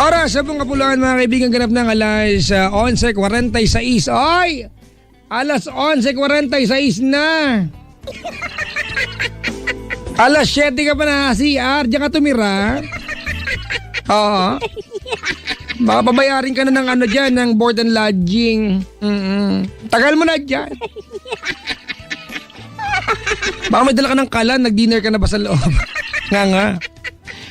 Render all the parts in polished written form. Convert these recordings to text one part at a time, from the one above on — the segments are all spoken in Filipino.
Oras sa pong kapuluan mga kaibigan, ganap ng alas 11:46. Oy! Alas 11:46 na. Alas 7 ka pa na CR, diyan ka tumira. Oo. Baka pabayarin ka na ng ano dyan, ng board and lodging. Tagal mo na dyan. Baka may dala ka ng kalan, nag-dinner ka na ba sa loob? nga.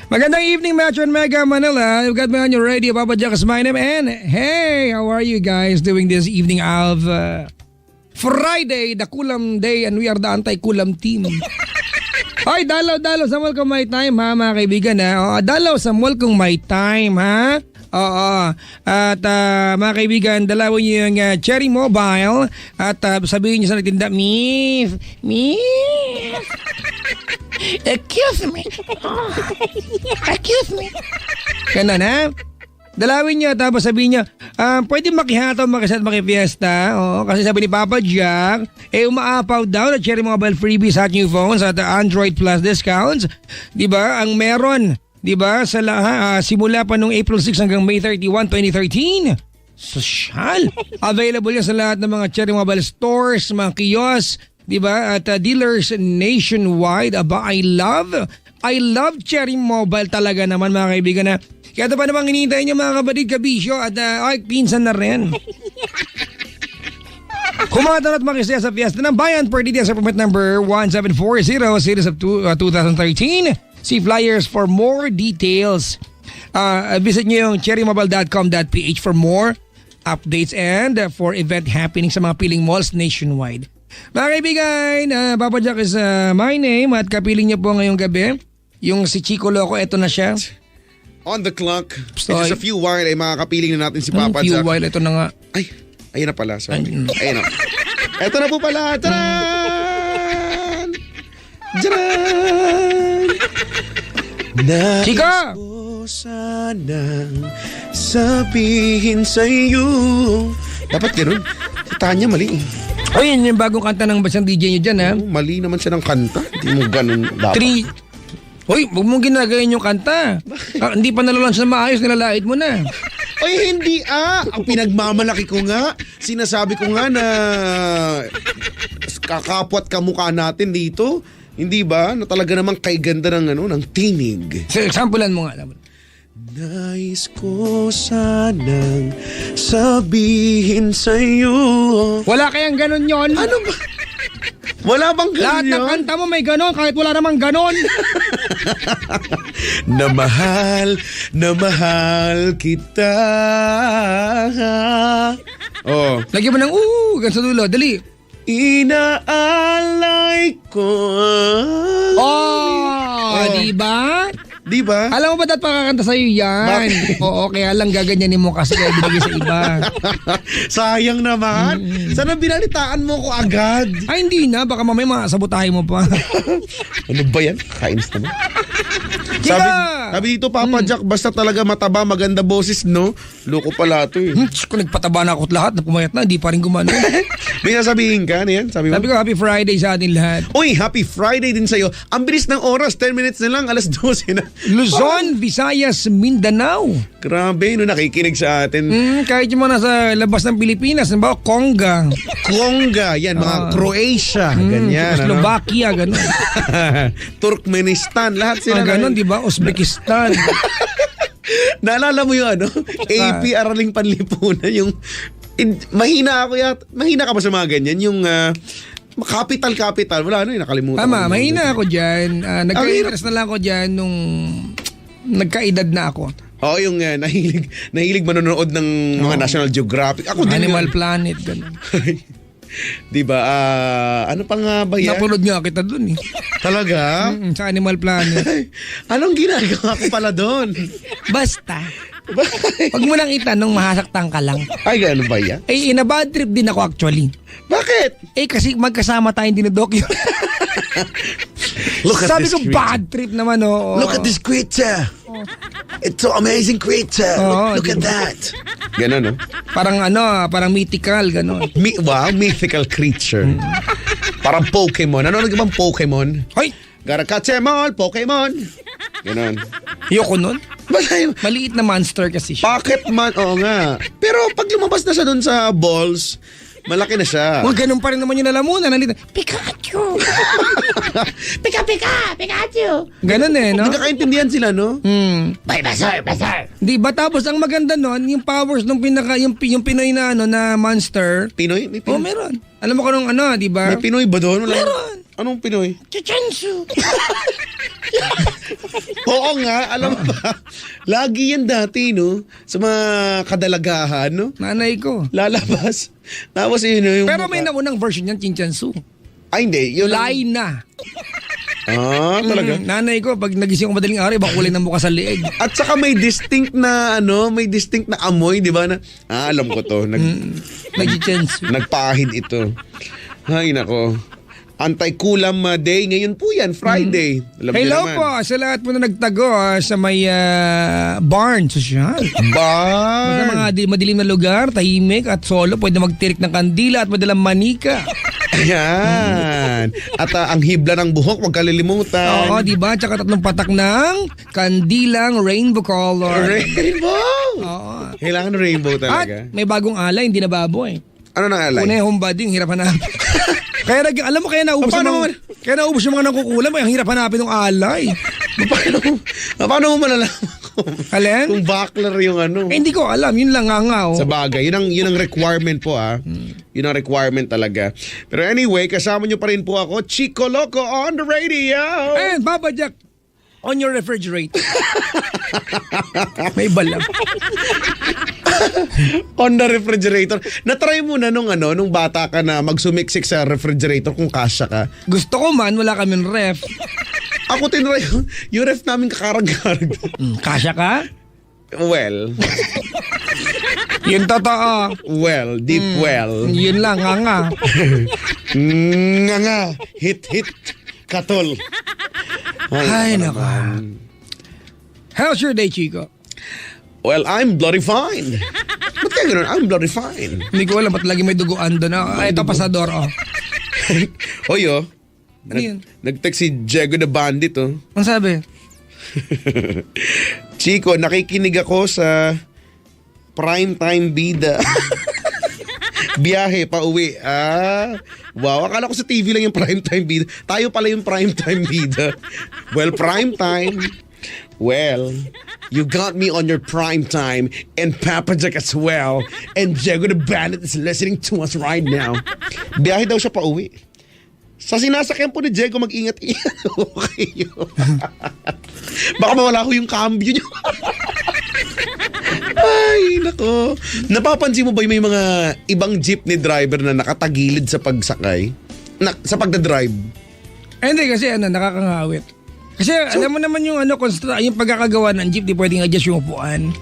Magandang evening, Metro and Mega Manila. You've got me on your radio, Papa Jack is my name. And hey, how are you guys doing this evening of Friday, the Kulam Day, and we are the anti-Kulam team. Hoy, dalaw sa mall kung may time ha, mga kaibigan ha. Oo, dalaw sa mall kung may time ha. Oo. At mga kaibigan, dalawin niyo yung Cherry Mobile at sabihin niyo sa nagtinda, Miss. Excuse me. Ganun ha. Dalawin niyo tapos sabihin niyo, pwede makihataw, makisat, makifiesta. Oo, kasi sabi ni Papa Jack, umaapaw daw na Cherry Mobile freebies at new phones at Android Plus discounts. Diba? Ang meron, diba? Sa simula pa nung April 6 hanggang May 31, 2013. Sosyal. Available yan sa lahat ng mga Cherry Mobile stores, mga kiosk, diba? At dealers nationwide. Aba, I love Cherry Mobile talaga naman mga kaibigan na. Kaya ito pa namang hinihintay niyo mga kapatid, kabisyo at pinsan na rin. Kumata at makisaya sa fiesta ng bayan per details sa permit number 1740 series of 2013. See flyers for more details. Visit nyo yung cherrymobile.com.ph for more updates and for event happening sa mga piling malls nationwide. Mga kaibigan, Papa Jack is my name at kapiling niyo po ngayong gabi. Yung si Chico Loco, eto na siya. On the clock. It's just a few while ay makakapiling na natin si Papa Jack. Few while, ito na nga. Ay, ayun na pala. Sorry. Ayun na. Ito na po pala. Tadaan! Tadaan! Chico! Nais ko sanang sabihin sa'yo. Dapat gano'n. Si Tanya mali. O yun yung bagong kanta ng basang DJ nyo dyan ha. Mali naman siya ng kanta. Hindi mo gano'n dapat. Hoy, huwag mong ginagayin yung kanta. Hindi pa nalalaunch na maayos, nilalait mo na. Ay, hindi Ang pinagmamalaki ko nga. Sinasabi ko nga na kakapwat kamukha natin dito. Hindi ba? Na talaga namang kay ganda ng tinig. So, examplean mo nga. Nais ko sanang sabihin sa'yo. Wala kayang ganon yon. Ano ba? Wala bang ganun Lahat ng kanta mo may ganon kahit wala namang ganon. na mahal kita. Oh. Lagyan mo ng gan sa dulo. Dali. Inaalay ko. Di ba? Di ba? Alam mo ba dapat pakakanta sa'yo yan? Bakit? Oo, kaya lang gaganyanin mo kasi kaya binigay sa iba. Sayang naman. Sana binalitaan mo ko agad. Ay, hindi na. Baka mamaya masabotahin mo pa. Ano ba yan? Kainis naman. Sabi dito, Papa Jack, basta talaga mataba, maganda boses, no? Loko pala ito eh. Kung nagpataba na ako lahat, napumayat na, hindi pa rin gumano. May sasabihin ka, ano yan? Sabi ko, happy Friday sa atin lahat. Uy, happy Friday din sa'yo. Ang bilis ng oras, 10 minutes na lang, alas 12 na. Luzon, Visayas, Mindanao. Grabe, no, nakikinig sa atin. Kahit yung mga nasa labas ng Pilipinas, nabawa, Conga, yan, mga Croatia, ganyan. Slovakia, gano'n. Turkmenistan, lahat sila. Gano'n, di ba? Uzbekistan. Naalala mo yung AP Araling Panlipunan, yung mahina ka ba sa mga ganyan? Yung capital, wala nakalimutan. Tama, mahina ako dyan. Nagka-interest na lang ako dyan nung nagkaedad na ako. Oo, yung nahilig manonood ng mga National Geographic. Ako din. Animal Planet, gano'n. Diba? Ano pa nga ba yan? Napulod nga kita dun eh. Talaga? Sa Animal Planet. Anong ginagawa ko pala doon? Basta. Huwag mo nang itanong, mahasaktan ka lang. Ay, gano'n ba yan? In a bad trip din ako actually. Bakit? Kasi magkasama tayong dinodokyo. Sabi ko, bad trip naman, Look at this creature. It's so amazing creature. Look at that. Ganon, no? Parang mythical, ganon. Wow, mythical creature. Parang Pokemon. Ano bang Pokemon? Hoy! Gotta catch them all, Pokemon. Ganon. Ayoko nun. Basta yung Maliit na monster kasi siya. pocket man, oo nga. Pero pag lumabas na siya dun sa balls, malaki na siya. Huwag ganun pa rin naman yung lalamunan. Nandito, Pikachu! Pikachu! Ganun eh, no? Nagkakaintindihan sila, no? Basar! Di ba? Tapos ang maganda nun, yung powers nung yung Pinoy na na monster. Pinoy? May Oh, Pinoy, meron. Alam mo kung di ba? may Pinoy ba doon? Wala. Meron. Anong Pinoy? Chichensu! Oo nga, alam mo ba? Lagi yan dati, no? Sa mga kadalagahan, no? Nanay ko. Lalabas. Tapos yun, no, yung Pero mukha. may naunang version yan, Chinchansu. Ay, hindi. Yun lang. Lai na. Talaga? Nanay ko, pag nagising ko madaling araw, iba kulay ng mukha sa liig. At saka may distinct na amoy, di ba? Na, alam ko to. Nag-Chichensu. Nagpahid ito. Ay, nako. Anti-Kulam Day. Ngayon po yan, Friday. Alam niyo Hello naman. po sa lahat po na nagtago sa may barn, social. Sa Barn. mga madilim na lugar, tahimik at solo, pwede magtirik ng kandila at madalang manika. Ayan. At ang hibla ng buhok, huwag kalilimutan. Oo, di ba? Tsaka 3 patak ng kandilang rainbow color. Rainbow! Oo. Kailangan rainbow At talaga. may bagong alay, hindi na baboy. Ano nang alay? Una yung humbading, hirap hanapin. Alam mo, kaya naubos Paano yung mga, kaya naubos yung mga nangkukulam, ang hirap hanapin ng alay. Paano mo malalaman Alin? kung bakler yung ano? Hindi ko alam, yun lang nga. Sa bagay, yun ang requirement po Yun ang requirement talaga. Pero anyway, kasama nyo pa rin po ako, Chico Loco on the radio. And Papa Jack, on your refrigerator. May balam. On the refrigerator. Natry mo na nung bata ka na magsumiksik sa refrigerator kung kasya ka. Gusto ko man, wala kaming ref. Ako tinry yung ref namin kakarag-karag. Kasya ka? Well, Yun totoo. deep well. Yun lang, nga. Nga. Hit, katol. Ay, nako. How's your day, Chico? Well, I'm bloody fine. Ba't kaya ganun? I'm bloody fine. Hindi ko alam, ba't lagi may duguan doon? Ito, pasador, Oy, Ano yun? Nag-text si Diego the Bandit, Ang sabi? Chico, nakikinig ako sa primetime bida. Biyahe pa uwi. Wow, akala ko sa TV lang yung primetime bida. Tayo pala yung primetime bida. Well, primetime. Well, you got me on your prime time and Papa Jack as well. And Diego the Bandit is listening to us right now. Biyahe daw siya pa uwi. Sa sinasakyan po ni Diego, mag-ingat-ingat. Okay yun. Baka mawala ko yung cambio niyo. Ay, nako. Napapansin mo ba yung may mga ibang jeepney driver na nakatagilid sa pagsakay? Sa pagdadrive? Hindi kasi nakakangawit. Kasi alam mo naman yung yung pagkakagawa ng jeep, di pwedeng adjust yung upuan.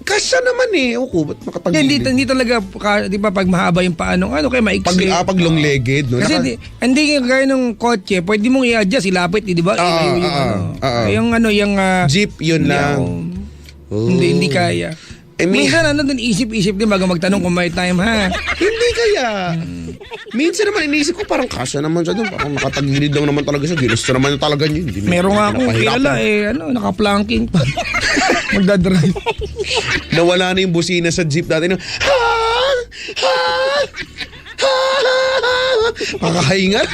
Kasya naman Oku, ba't makatagilid? Hindi talaga, di ba, pag mahaba yung paano, kaya maiksi. Pag long-legged, no? Kasi hindi gaya ng kotse, pwede mong i-adjust, ilapit, di ba? Yung Jeep, yun lang. Hindi kaya. Minsan din isip-isip din bago magtanong kung may time, ha? Hindi kaya. Minsan naman iniisip ko parang kasya naman siya doon. Parang nakatagilid lang naman talaga siya. Ginusto naman yung talaga niya. Meron nga akong kilala naka-planking pa. Magdadrive. Nawala na yung busina sa jeep dati. Makakahingal.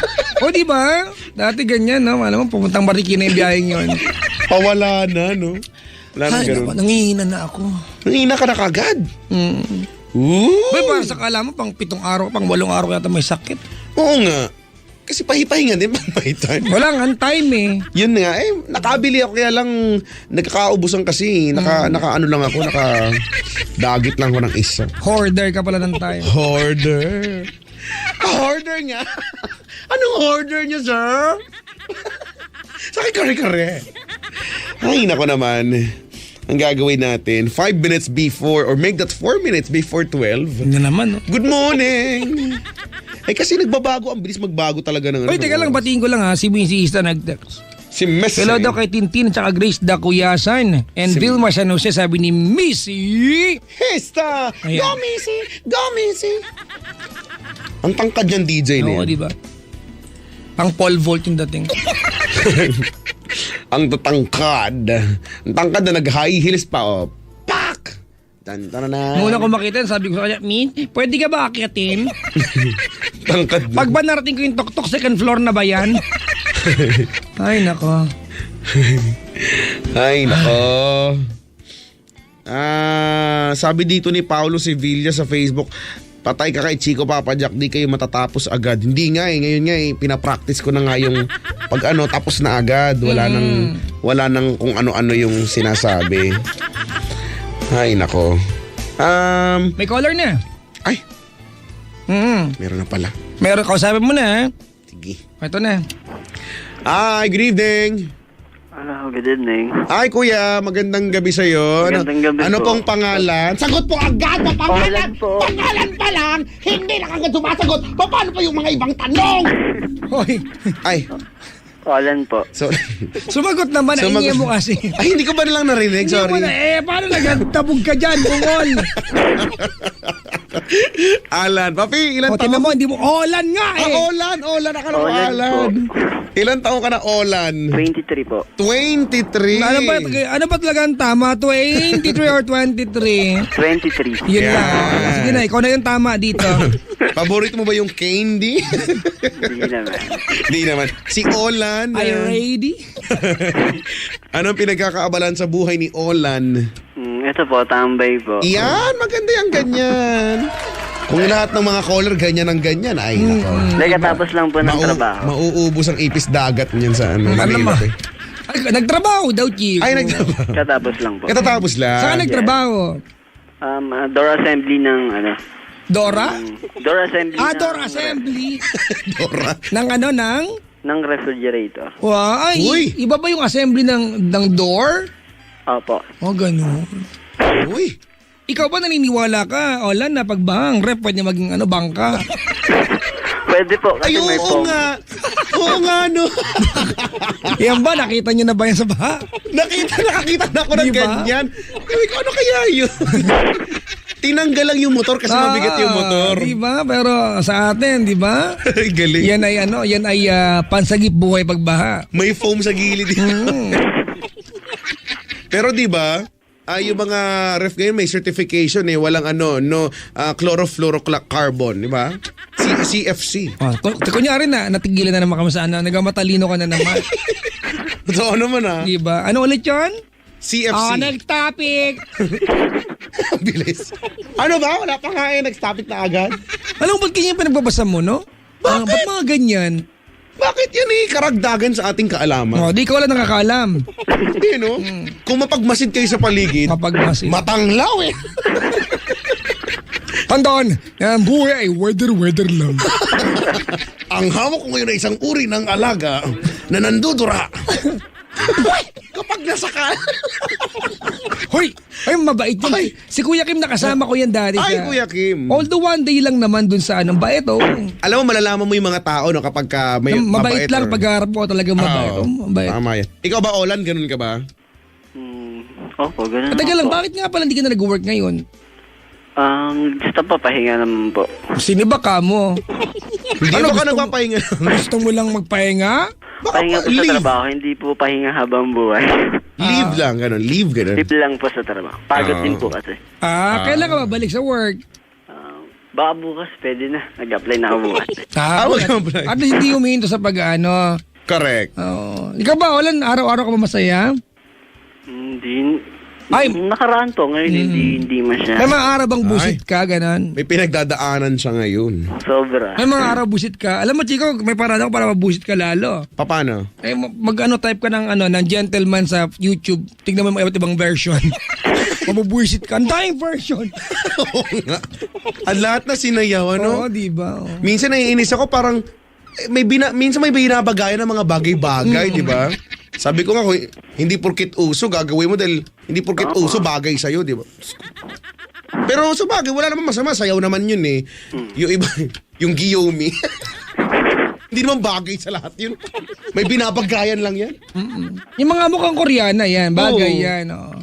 O di ba? Dati ganyan, no? Alam mo, pupuntang Marikina yung biyaheng yun. Pawala na, no? Wala na Ay, ganun. naku, nangihina na ako. Nangina ka na kagad. Bay, parang sa kala mo, pang 7 araw, pang 8 araw yata may sakit. Oo nga. Kasi pahipahinga din pang may time. Walang time Yun nga, nakabili ako kaya lang nagkakaubusan kasi. Naka-ano lang ako, naka-dagit lang ako ng isa. Hoarder ka pala ng time. Hoarder. Hoarder nga. Anong hoarder niyo, sir? Sa akin kare-kare. Ay, nako naman. Ang gagawin natin, 5 minutes before or make that 4 minutes before 12. Hindi naman, no? Good morning! Kasi nagbabago, ang bilis magbago talaga ng Uy, teka lang, batiin ko lang ha, si Ista nag-text. Si Messi. Hello daw kay Tintin at saka Grace Dakuyasan. And Vilma San Jose, sabi ni Missy. Hesta! Ayan. Go, Missy! Go, Missy! Ang tangkad niyan DJ na Oo, yan. di ba? Ang pole vault yung dating. Ang tatangkad. Ang tangkad na nag-high heels pa, oh. Pak! Tan-tan-tan. Nung una ko makita, sabi ko sa kanya, Min, pwede ka ba akyatin? Tangkad na. Pag ba narating ko yung tok-tok, second floor na ba yan? Ay, nako. Ay, nako. Sabi dito ni Paulo Sevilla sa Facebook, patay ka kay Chico Papa Jack, di kayo matatapos agad. Hindi nga eh, ngayon nga eh, pinapractice ko na nga yung pag tapos na agad. Wala nang kung ano-ano yung sinasabi. Ay, nako. May caller na. Ay, Mm. meron na pala. Meron, kausapin mo na. Sige. Ito na. Ay, good evening. Hello, good evening. Ay, kuya, magandang gabi sa'yo. Magandang gabi ano po. pong pangalan? Sagot po agad! Pangalan! Olan po. Pangalan pa lang! Hindi na kagad sumasagot! Paano pa yung mga ibang tanong? Hoy, Ay, Olan po. so, sumagot naman. Naingi mo kasi. Ay, hindi ko ba nalang narinig? Hindi mo Sorry. na, paano nagtabog ka dyan, bungol? Alan. Papi, ilan O, tinan taon? mo, hindi mo, Olan nga eh. Olan. Akala ko Olan Alan. Ilan taon ka na, Olan? 23 po. 23. Ano ba talaga ang tama? 23 or 23? 23. Yun Yeah. lang. Sige na, ikaw na yung tama dito. Paborito mo ba yung candy? Hindi naman. Hindi naman. Si Olan. Are you ready? Anong pinagkakaabalan sa buhay ni Olan? Ito po, tambay po. Yan, maganda yung ganyan. Kung lahat ng mga caller ganyan ang ganyan, ay nako. Nagkatapos lang po ng trabaho. Mauubos ang ipis dagat niyan sa ano. Ano Manila, ba? eh. Ay, nagtrabaho daw, Chico. Ay, nagtrabaho. Katapos lang po. Katatapos lang. Saan ka nagtrabaho? Door assembly ng ano. Dora? Door assembly Door assembly. Dora. ng ano, ng? ng refrigerator. Wow, ay, Uy. iba ba yung assembly ng door? Opo. O, ganun. Uy. Ikaw ba naniniwala ka, Olan, na pagbahang rep, pwede maging bangka? Pwede po Ay, kasi may oo foam. nga. Oo nga, no. Yan ba, nakita nyo na ba yan sa baha? Nakakita na ako ng Di ba? ganyan. Sabi ko, ano kaya yun? Tinanggal lang yung motor kasi mabigat yung motor. Di ba? Pero sa atin, di ba? Ay, galing. Yan ay pansagip buhay pagbaha. May foam sa gilid. Pero di ba, yung mga ref ngayon may certification eh, walang chlorofluorocarbon, di ba? CFC. Oh, kunyari na, natigilan na naman kami sa nagamatalino ka na naman. Totoo naman Di ba? Ano ulit yun? CFC. Next topic. Bilis. Ano ba? Wala pa nga nag-topic na agad. Alam mo, ba't ganyan pinagbabasa mo, no? Bakit? Ba't mga ganyan? Bakit yan karagdagan sa ating kaalaman? Oh, di ka wala nakakaalam. Hindi, no? Kung mapagmasid kayo sa paligid, Mapagmasid. matanglaw eh. Tandaan, ang buhay ay weather lang. Ang hawak ko ngayon ay isang uri ng alaga na nandudura. Kapag nasa ka. Hoy! Ay, mabait yun. Ay. Si Kuya Kim nakasama ko yan dati. Ay, Kuya Kim. Although one day lang naman dun sa bait, oh. Alam mo, malalaman mo yung mga tao no, kapag may Mabait lang or- pagharap mo talaga mabait. Oo, Mabait. tama yan. Ikaw ba, Olan? Ganun ka ba? Opo, ganun Teka lang, po. bakit nga pala hindi ka na nag-work ngayon? Gusto pa pahinga naman po. Sino ba ka mo? Hindi Ano, ba ka gusto mo- nagpapahinga? Gusto mo lang magpahinga? Baka Pahinga po sa leave. trabaho, hindi po pahinga habang buhay. Leave lang, ganun. Leave, ganun. Tip lang po sa trabaho. Pagod din po kasi. Kailan ka babalik sa work? Baka bukas, pwede na. Nag-apply na ako bukas. Wag kang apply. At hindi humihinto sa pag-ano. Correct. Ikaw ba, Olan, araw-araw ka ba masaya? Hindi. Ay. Nakaraan po, ngayon hindi May masya. mga araw bang busit ka, ganon? May pinagdadaanan siya ngayon. Sobra. May mga araw busit ka. Alam mo, Chico, may parada ko para mabusit ka lalo. Paano? Eh, type ka ng gentleman sa YouTube. Tignan mo yung iba't ibang version. Mabubuisit ka. Ang daing version. Oo nga. Ang lahat na sinayaw, ano? Oo, di ba? Oo. Minsan naiinis ako parang minsan may binabagayan ng mga bagay-bagay, di ba? Sabi ko nga, hindi porkit uso, gagawin mo dahil hindi porkit uso, bagay sa'yo, di ba? Pero sa bagay, wala naman masama, sayaw naman yun eh. Yung iba, yung Giyomi. Hindi naman bagay sa lahat yun. May binabagayan lang yan. Yung mga mukhang Koreana yan, bagay Oo. yan. Oh.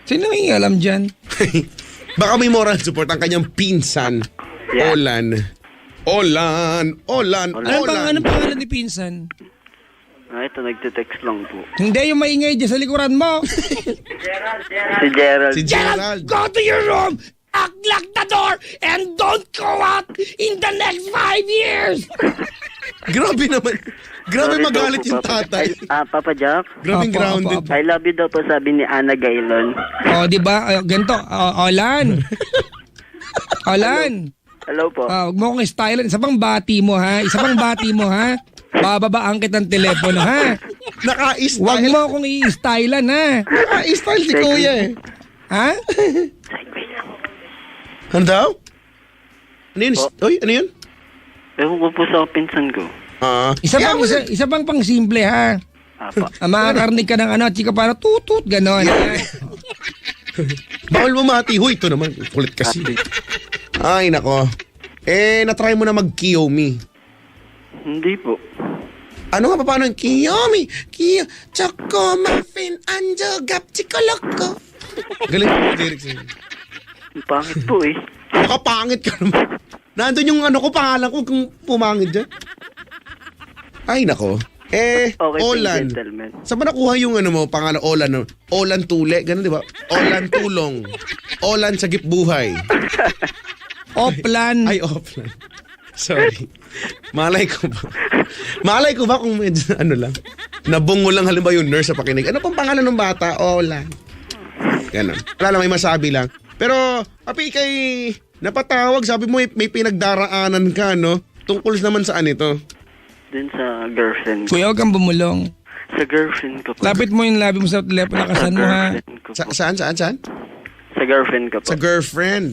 Sino may alam dyan? Baka may moral support ang kanyang pinsan, Yeah. Olan. Anong pangalan ni Pinsan? Ito, nagte-text lang po. Hindi, yung maingay dyan sa likuran mo. Si Gerald. Si Gerald. Go to your room! Lock the door and don't go out in the next 5 years! Grabe naman. Grabe Sorry magalit daw po, yung Papa. tatay. Papa Jack, Grabing Opo, grounded. opo, opo. I love you daw po sabi ni Ana Gaylon. O, di ba? Ganito. Olan. Olan. Hello po. Huwag mo akong stylean. Isa pang bati mo, ha? Bababaan kita ng telepono, ha? Huwag Naka-style. mo akong i-stylean, ha? Naka-style si kuya eh. Ha? Ano daw? Ano yun? Oy, ano yun? Ewan ko po sa pinsan ko. Isa pang pang simple, ha? Apa. Makakarnig ka ng chika para tutut, gano'n. Bawal mo mati. Huy, ito naman. Kulit kasi. Ay, nako. Na-try mo na mag-Kiyomi. Hindi po. Ano nga pa paano? Kiyomi, Choco, Muffin, Anjo, Gap, Chicoloko. Galing yung lyrics yun. Ang pangit po eh. Nakapangit ka naman. Nandun yung pangalan ko kung pumangit dyan. Ay, nako. Okay po, Olan. gentleman. Saan ba nakuha yung pangalan Olan? No? Olan Tule, ganun di ba? Olan Tulong. Olan Sagip Buhay. Oplan. Ay, offline. Sorry. Malay ko ba kung medyo lang. Nabungo lang halimbawa yung nurse sa pakinig. Ano pang pangalan ng bata? Olan. Ganun. Wala lang, may masabi lang. Pero, api kay napatawag, sabi mo may pinagdaraanan ka, no? Tungkol naman saan ito? Dun sa girlfriend ko. Kuya, huwag kang bumulong. Sa girlfriend ko po. Lapit mo yung labi mo sa telepono, lakasan mo, ha? Girlfriend ko po. Saan? Sa girlfriend ko po. Sa girlfriend.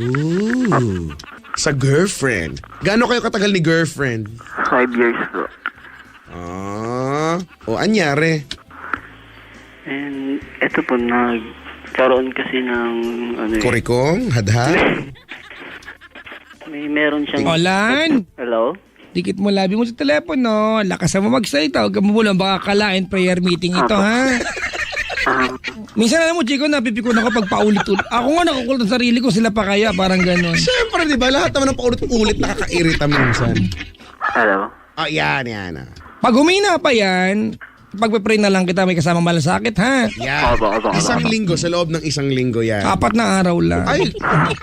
Ooh. Sa girlfriend. Gaano kayo katagal ni girlfriend? 5 years po. Anyari? And eto po, nagkaroon kasi ng Kurikong? Hadhad? meron siyang... Olan. Hello? Dikit mo labi mo sa telepono. Lakasan mo magsalita. Huwag kang bumulong. Baka kalain prayer meeting ito, ha? Minsan alam mo, Chico, napipikon ako pag paulit-ulit. Ako nga nakukulit ang sarili ko, sila pa kaya, parang ganon. Siyempre, di ba? Lahat naman ng paulit-ulit nakakairita minsan. Hello? Yan. Pag humina pa yan, pagpe-pray na lang kita, may kasama malasakit, ha? Yan. Opo. Isang linggo, sa loob ng isang linggo yan. 4 na araw lang. Ay,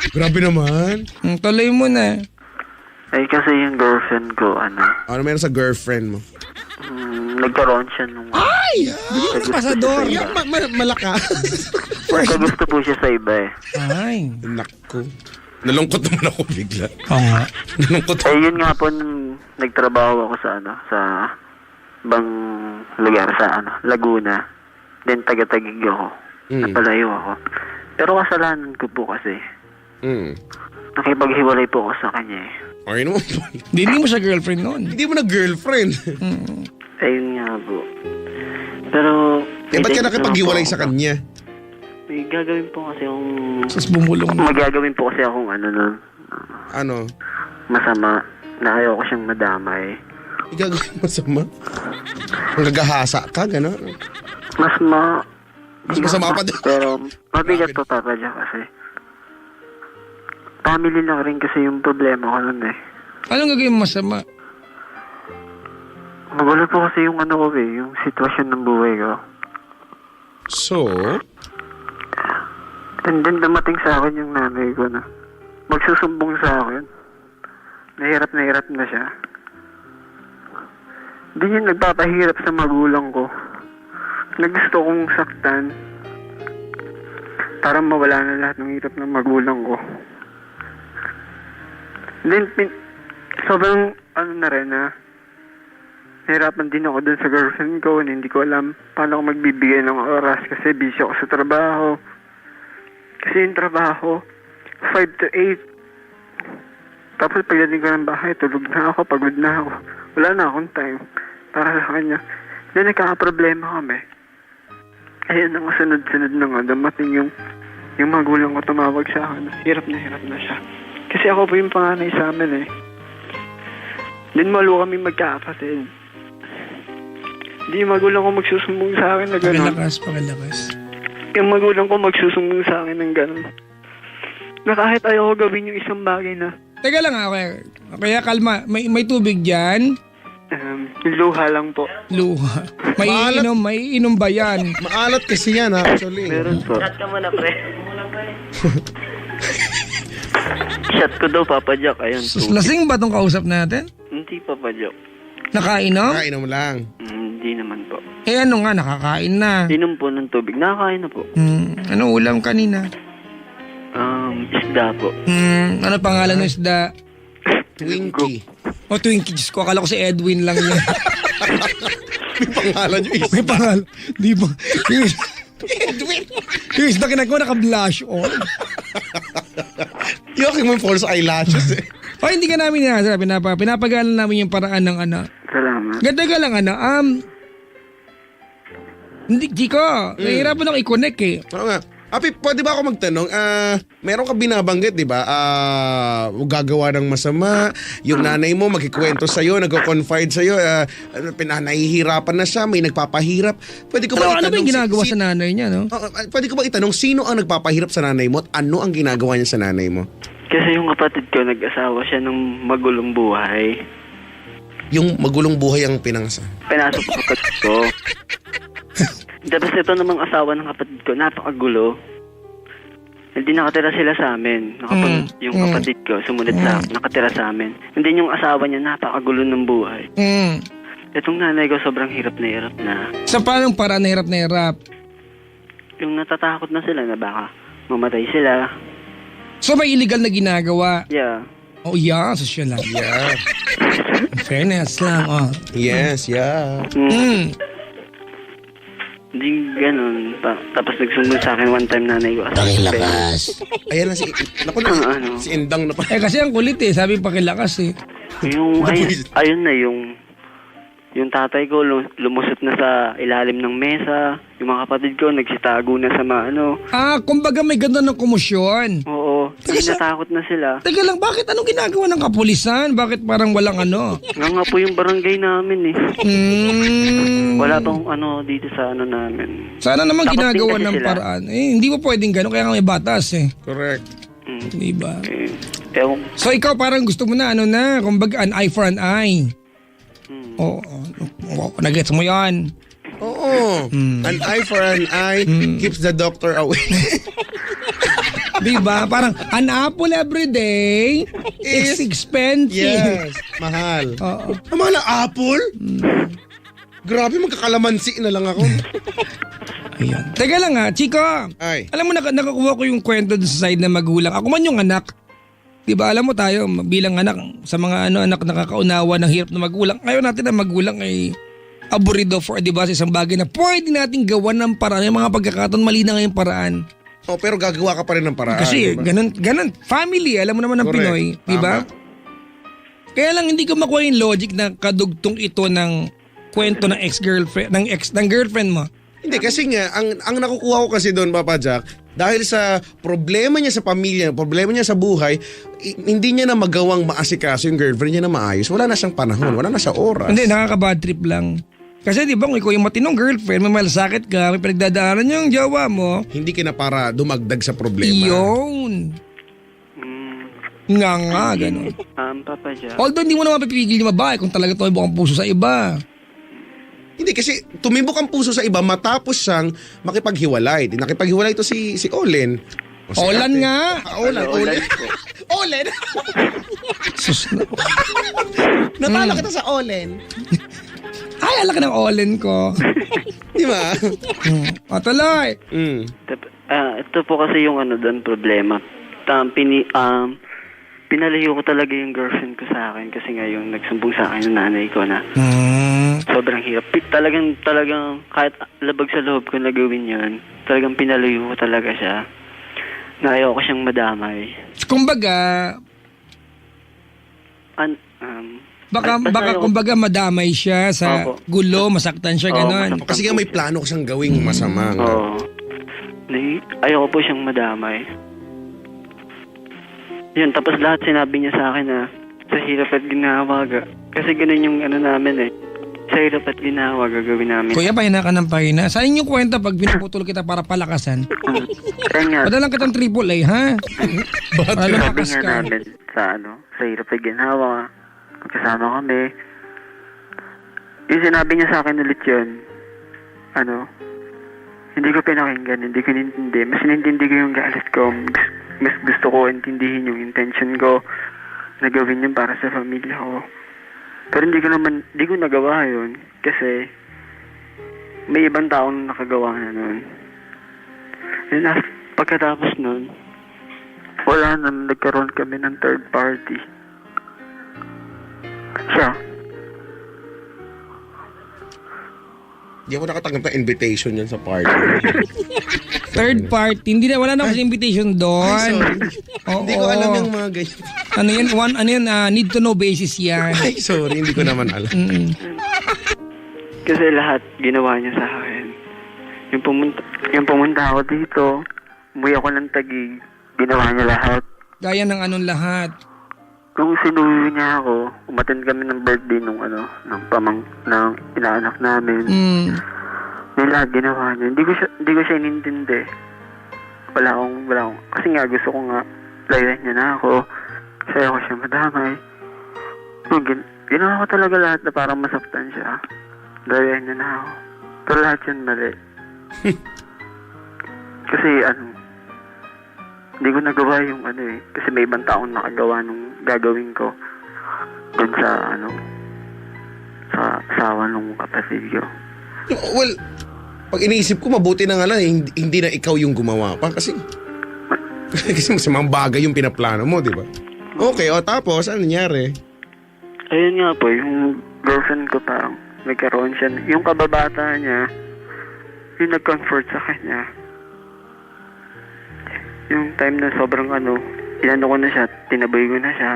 grabe naman. Tuloy mo na. Ay, kasi yung girlfriend ko, Ano meron sa girlfriend mo? nagkaroon siya nung... Ay! Bigyan ka pasador. Malaka. Gusto po siya sa iba eh. Ay. Naku. Nalungkot naman ako bigla. Oo nga. Nalungkot Eh, yun nga po, nung nagtrabaho ako sa bang lugar sa Laguna. Then taga-Tagig ako. Napalayo ako. Pero kasalanan ko po kasi. Nakipaghiwalay po ako sa kanya eh. Okay naman po. Hindi mo siya girlfriend noon. Hindi mo na girlfriend. Ayun nga po. Pero... Ba't ka nakipaghiwalay sa kanya? May gagawin po kasi akong... Tapos bumulong na. Magagawin po kasi akong nun. Ano? Masama. Na ayaw ko siyang madamay. Igagawin masama? Ang gagahasa ka, gano'n? Mas masama pa din. Pero mabigat po, Papa Jack, kasi family lang rin kasi yung problema ko nun eh. Anong gagawin mo masama? Magulo po kasi yung yung sitwasyon ng buhay ko. So? And then dumating sa akin yung nanay ko na magsusumbong sa akin. Nahirap na siya. Di yun nagpapahirap sa magulang ko. Na gusto kong saktan para mawala na lahat ng hirap ng magulang ko. Then, sobrang na rin na nahirapan din ako dun sa girlfriend ko na hindi ko alam paano ako magbibigay ng oras kasi busy ako sa trabaho. Kasi yung trabaho, 5 to 8. Tapos pagdating ko ng bahay, tulog na ako, pagod na ako. Wala na akong time para sa kanya. Then nagkakaproblema kami. Ayun ang sunod-sunod na nga, dumating yung magulang ko tumawag sa akin. Hirap na siya. Kasi ako po yung panganay sa amin eh. Then malo kami magkakapatid. Hindi yung magulang ko magsusumbong sa akin na gano'n. Pakilakas. Yung magulang ko magsusumbong sa akin ng gano'n. Na kahit ayaw ko gawin yung isang bagay na. Teka lang ha, kaya kalma. May tubig dyan? Yung luha lang po. Luha. Maalat. May inom ba yan? Maalat kasi yan actually. Meron po. Shot ka muna, pre. Shot ko daw, Papa Jack. Ayun, Sus, tubig. lasing ba tong kausap natin? Hindi, Papa Jack. Nakainom? Kainom lang. Hindi naman po. Eh ano nga, nakakain na. Inom po ng tubig. Nakakain na po. Ano ulam kanina? Isda po. Ano pangalan ng isda? Twinkie. O Twinkie, Diyos ko, akala ko si Edwin lang yun. May pangalan yung May pangalan. Di ba? Yung isda kinagawa naka-blush on. Yung mo yung false eyelashes eh. O hindi ka namin nasa, pinapagalan namin yung paraan ng ano. Salamat. Ganda ka lang ano, hindi, Chico, nahihirapan ako i-connect eh. Oo nga. Api, pwede ba ako magtanong? Meron ka binabanggit, di ba? Gagawa ng masama. Yung nanay mo magkikwento sa'yo, nagko-confide sa'yo. Nahihirapan na siya, may nagpapahirap. Pwede ko ba Ano ba yung ginagawa si- sa nanay niya, no? Pwede ko ba itanong, sino ang nagpapahirap sa nanay mo at ano ang ginagawa niya sa nanay mo? Kasi yung kapatid ko, nag-asawa siya ng magulong buhay. Yung magulong buhay ang pinangasa. Pinasok ko kapatid ko. Tapos ito namang asawa ng kapatid ko, napakagulo. Hindi nakatira sila sa amin. Yung kapatid ko, sumunod sa nakatira sa amin. Hindi yung asawa niya, napakagulo ng buhay. Itong nanay ko, sobrang hirap na hirap na. Sa paanong paraan na hirap? Yung natatakot na sila na baka mamatay sila. So may illegal na ginagawa? Yeah. Oh yeah, social lang. Yeah. Fairness lang, oh. Yes, yeah. Hindi ganun. Tapos nagsumbong sa akin one time nanay ko. Pakilakas. Ayan na si... Naku na, Ano? si Endang na pa. Eh kasi ang kulit eh, sabi pakilakas eh. Ayun na yung tatay ko lumusot na sa ilalim ng mesa. Yung mga kapatid ko nagsitago na sa Kumbaga may ganda ng komosyon. Oo. Hindi natakot na sila. Teka lang, bakit anong ginagawa ng kapulisan? Bakit parang walang ano? Nga po yung barangay namin eh. Wala pang dito sa namin. Sana naman Takot ginagawa din kasi ng sila. paraan. Eh, hindi mo pwedeng gano'n, kaya nga may batas eh. Correct. Di ba? Ewan. So ikaw parang gusto mo na kumbaga an eye for an eye. Oo. Nagets mo yan. Oo. An eye for an eye keeps the doctor away. Di ba? Parang an apple every day is expensive. Yes. Mahal. Oo. Ang mahal ang apple? Grabe, magkakalamansi na lang ako. Ayan. Teka lang Chico. Ay. Alam mo, nakakuha ko yung kwento sa side na magulang. Ako man yung anak. Di ba, alam mo tayo, bilang anak, sa mga anak nakakaunawa ng hirap na magulang. Ngayon natin na magulang ay aburido for, di ba, sa isang bagay na pwede natin gawan ng paraan. Yung mga pagkakataon, mali na ngayong paraan. Oh, pero gagawa ka pa rin ng paraan. Kasi diba? ganun, family, alam mo naman ng Correct. Pinoy, di ba? Kaya lang hindi ko makuha yung logic na kadugtong ito ng kwento ng ex-girlfriend, ng girlfriend mo. Hindi, kasi nga, ang nakukuha ko kasi doon, Papa Jack, dahil sa problema niya sa pamilya, problema niya sa buhay, hindi niya na magawang maasikaso yung girlfriend niya na maayos. Wala na siyang panahon, wala na siiyang oras. Hindi, nakaka-bad trip lang. Kasi di ba kung ikaw yung matinong girlfriend, may malasakit ka, may pinagdadaanan yung jowa mo, Hindi ka na para dumagdag sa problema. iyon. Nga, ganun. Papa Jack. Although hindi mo naman pipigil yung babae kung talaga tumibok ang puso sa iba. Hindi, kasi tumibok ang puso sa iba matapos siyang makipaghiwalay. Nakipaghiwalay ito si Olen. O si Olan ate. nga. Olan. Olen. Sus na. Natalo kita sa Olen. Ay, ala ka ng Olen ko. Di ba? Tuloy. Ito po kasi yung doon problema. Pinalayo ko talaga yung girlfriend ko sa akin kasi ngayon nagsumbong sa akin ng nanay ko na sobrang hirap. Talagang kahit labag sa loob ko na gawin yun, talagang pinalayo ko talaga siya. Na ayaw ko siyang madamay. Kumbaga, baka kumbaga madamay siya sa Opo. gulo, masaktan siya, gano'n. Kasi nga may plano ko siyang gawing masama. Nga. Oo. Ayaw ko po siyang madamay. Yun, tapos lahat sinabi niya sa akin na sa hirap at ginawa. Kasi ganun yung namin eh. Sa hirap at ginawa, gagawin namin. Kuya, pahina ka ng pahina. Sa inyong kwenta pag pinuputol kita para palakasan. Kaya nga, Padalang kitang AAA, ha? Para sabi lumakas nga ka. namin sa sa hirap at ginawa. Magkasama kami. yung sinabi niya sa akin ulit yun, hindi ko pinakinggan, hindi ko nintindi. Mas nintindi ko yung galit ko. Mas gusto ko intindihin yung intention ko na gawin yun para sa pamilya ko. Pero hindi ko nagawa yun kasi may ibang taong nakagawa na nun. And pagkatapos nun, wala na, nagkaroon kami ng third party. Siya. Di ako nakatanggap ng invitation yan sa party. Third party. Hindi na, wala na kasi invitation doon. Sorry. Oo. Hindi ko alam yung mga ganyan. Need to know basis yan. Ay, sorry. Hindi ko naman alam. Kasi lahat ginawa niya sa akin. Yung pumunta ako dito, umuwi ako ng Taguig, ginawa niya lahat. Gaya ng anong lahat. Nung sinuwi niya ako, umattend kami ng birthday ng inaanak namin. Yung lahat ginawa niya. Hindi ko siya inintindi. Wala akong. Kasi nga gusto ko nga, layuan niya na ako. Kasi ako siya madamay. Ginawa ko talaga lahat na parang masaktan siya. Layuan niya na ako. Pero lahat yun mali. Kasi hindi ko nagawa yung kasi may ibang taong nakagawa nung gagawin ko dun sa sa asawa nung kapatid ko. Well, pag iniisip ko, mabuti na nga lang, hindi na ikaw yung gumawa pa kasi masamang bagay yung pinaplano mo, di ba? Okay, tapos, ano nangyari? Ayun nga po, yung girlfriend ko parang nagkaroon siya, yung kababata niya, yung nag-comfort sa kanya. Yung time na sobrang inano ko na siya, tinaboy ko na siya.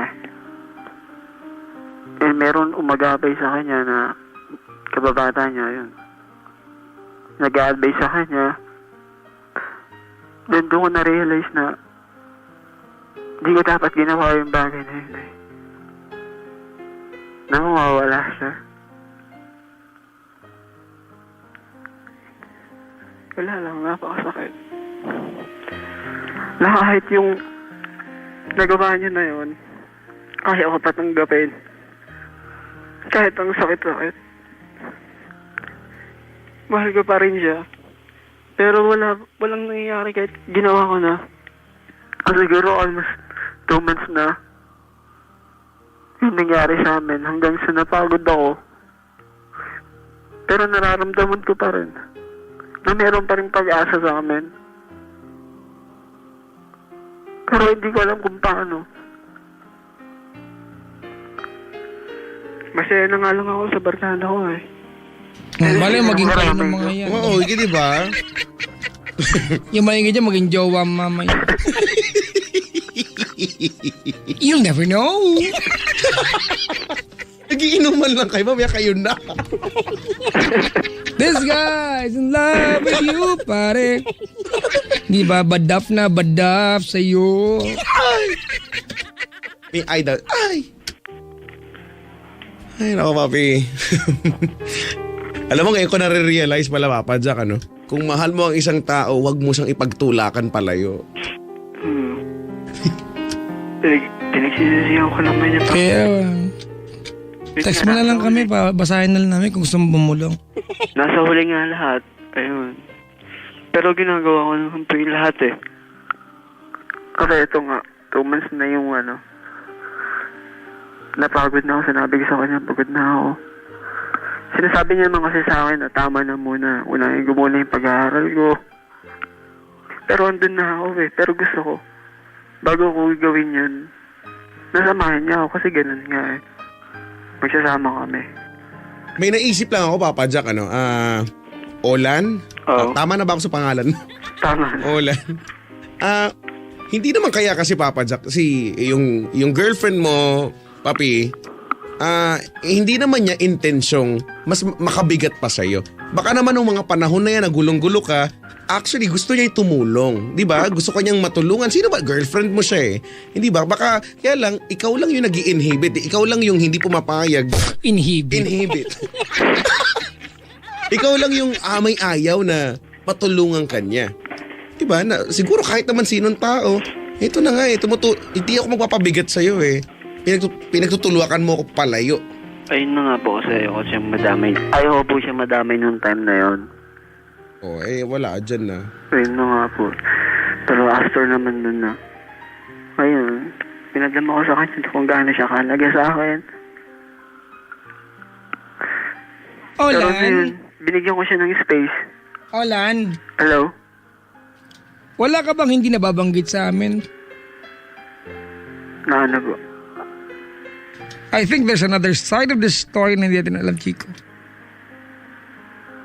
Eh, meron umagabay sa kanya na kababata niya, yun. Nag-a-advise sa kanya. Then doon ko na-realize na hindi ko dapat ginawa yung bagay na yun eh. Na mawawala siya. Wala lang, napakasakit. Kahit yung nagawa niya na yun, kaya ko patanggapin. Kahit ang sakit-sakit. Mahal ko pa rin siya. Pero walang nangyayari kahit ginawa ko na. Siguro almost 2 months na yung nangyari sa amin hanggang sa napagod ako. Pero nararamdaman ko pa rin na meron pa rin pag-asa sa amin. Pero hindi ko alam kung paano. Masaya na nga lang ako sa barkada ko eh. Mali, maging kayo ng mga yan. Oo, di ba? Yung maingay dyan, maging jowa mamay. You'll never know. Nagiinuman lang kayo, mamaya kayo na. This guy's in love with you, pare. Di ba, badaf na badaf sa'yo. May idol. Ay, naku, papi. Alam mo, ngayon ko nare-realize pala, Papa Jack, kung mahal mo ang isang tao, wag mo siyang ipagtulakan palayo. Pinagsisisihan ko naman niya. Kaya, text mo na lang kami, basahin na lang namin kung gusto mo bumulong. Nasa huli nga lahat. Ayun. Pero ginagawa ko naman po yung lahat eh. Kasi ito nga, 2 months na yung napagod na ako. Sinabi ko sa kanya, pagod na ako. Sinasabi niya naman kasi sa akin na tama na muna. Unahin ko muna yung pag-aaral ko. Pero andun na ako eh. Pero gusto ko, bago ko gawin yun, nasamahan niya ako kasi ganun nga eh. Magsasama kami. May naisip lang ako, Papa Jack, Olan? Oo. Tama na ba ako sa pangalan? Tama na. Olan. Hindi naman kaya kasi, Papa Jack, kasi yung girlfriend mo, Papi, hindi naman niya intensyong mas makabigat pa sa'yo. Baka naman nung mga panahon na yan, nagulong-gulo ka, actually gusto niya tumulong. Di ba? Gusto kanyang matulungan. Sino ba? Girlfriend mo siya eh. Hindi ba? Baka, kaya lang, ikaw lang yung nag-i-inhibit. Ikaw lang yung hindi pumapayag. Inhibit. Ikaw lang yung amay-ayaw na matulungan kanya. Di ba? Siguro kahit naman sinong tao, ito na nga eh, hindi ako magpapabigat sa'yo eh. Pinagtutuluakan mo ako palayo. Ayun na nga po kasi ayoko siyang madamay. Ayoko po siya madamay nung time na yon. Oh, wala dyan na. Ayun na nga po. Pero after naman nun na, ayun, pinadama ko sa kanya kung gaano siya kahalaga sa akin. Pero Olan? yun, binigyan ko siya ng space. Olan? Hello? Wala ka bang hindi nababanggit sa amin? Na ano po? I think there's another side of the story na hindi natin alam, Chico.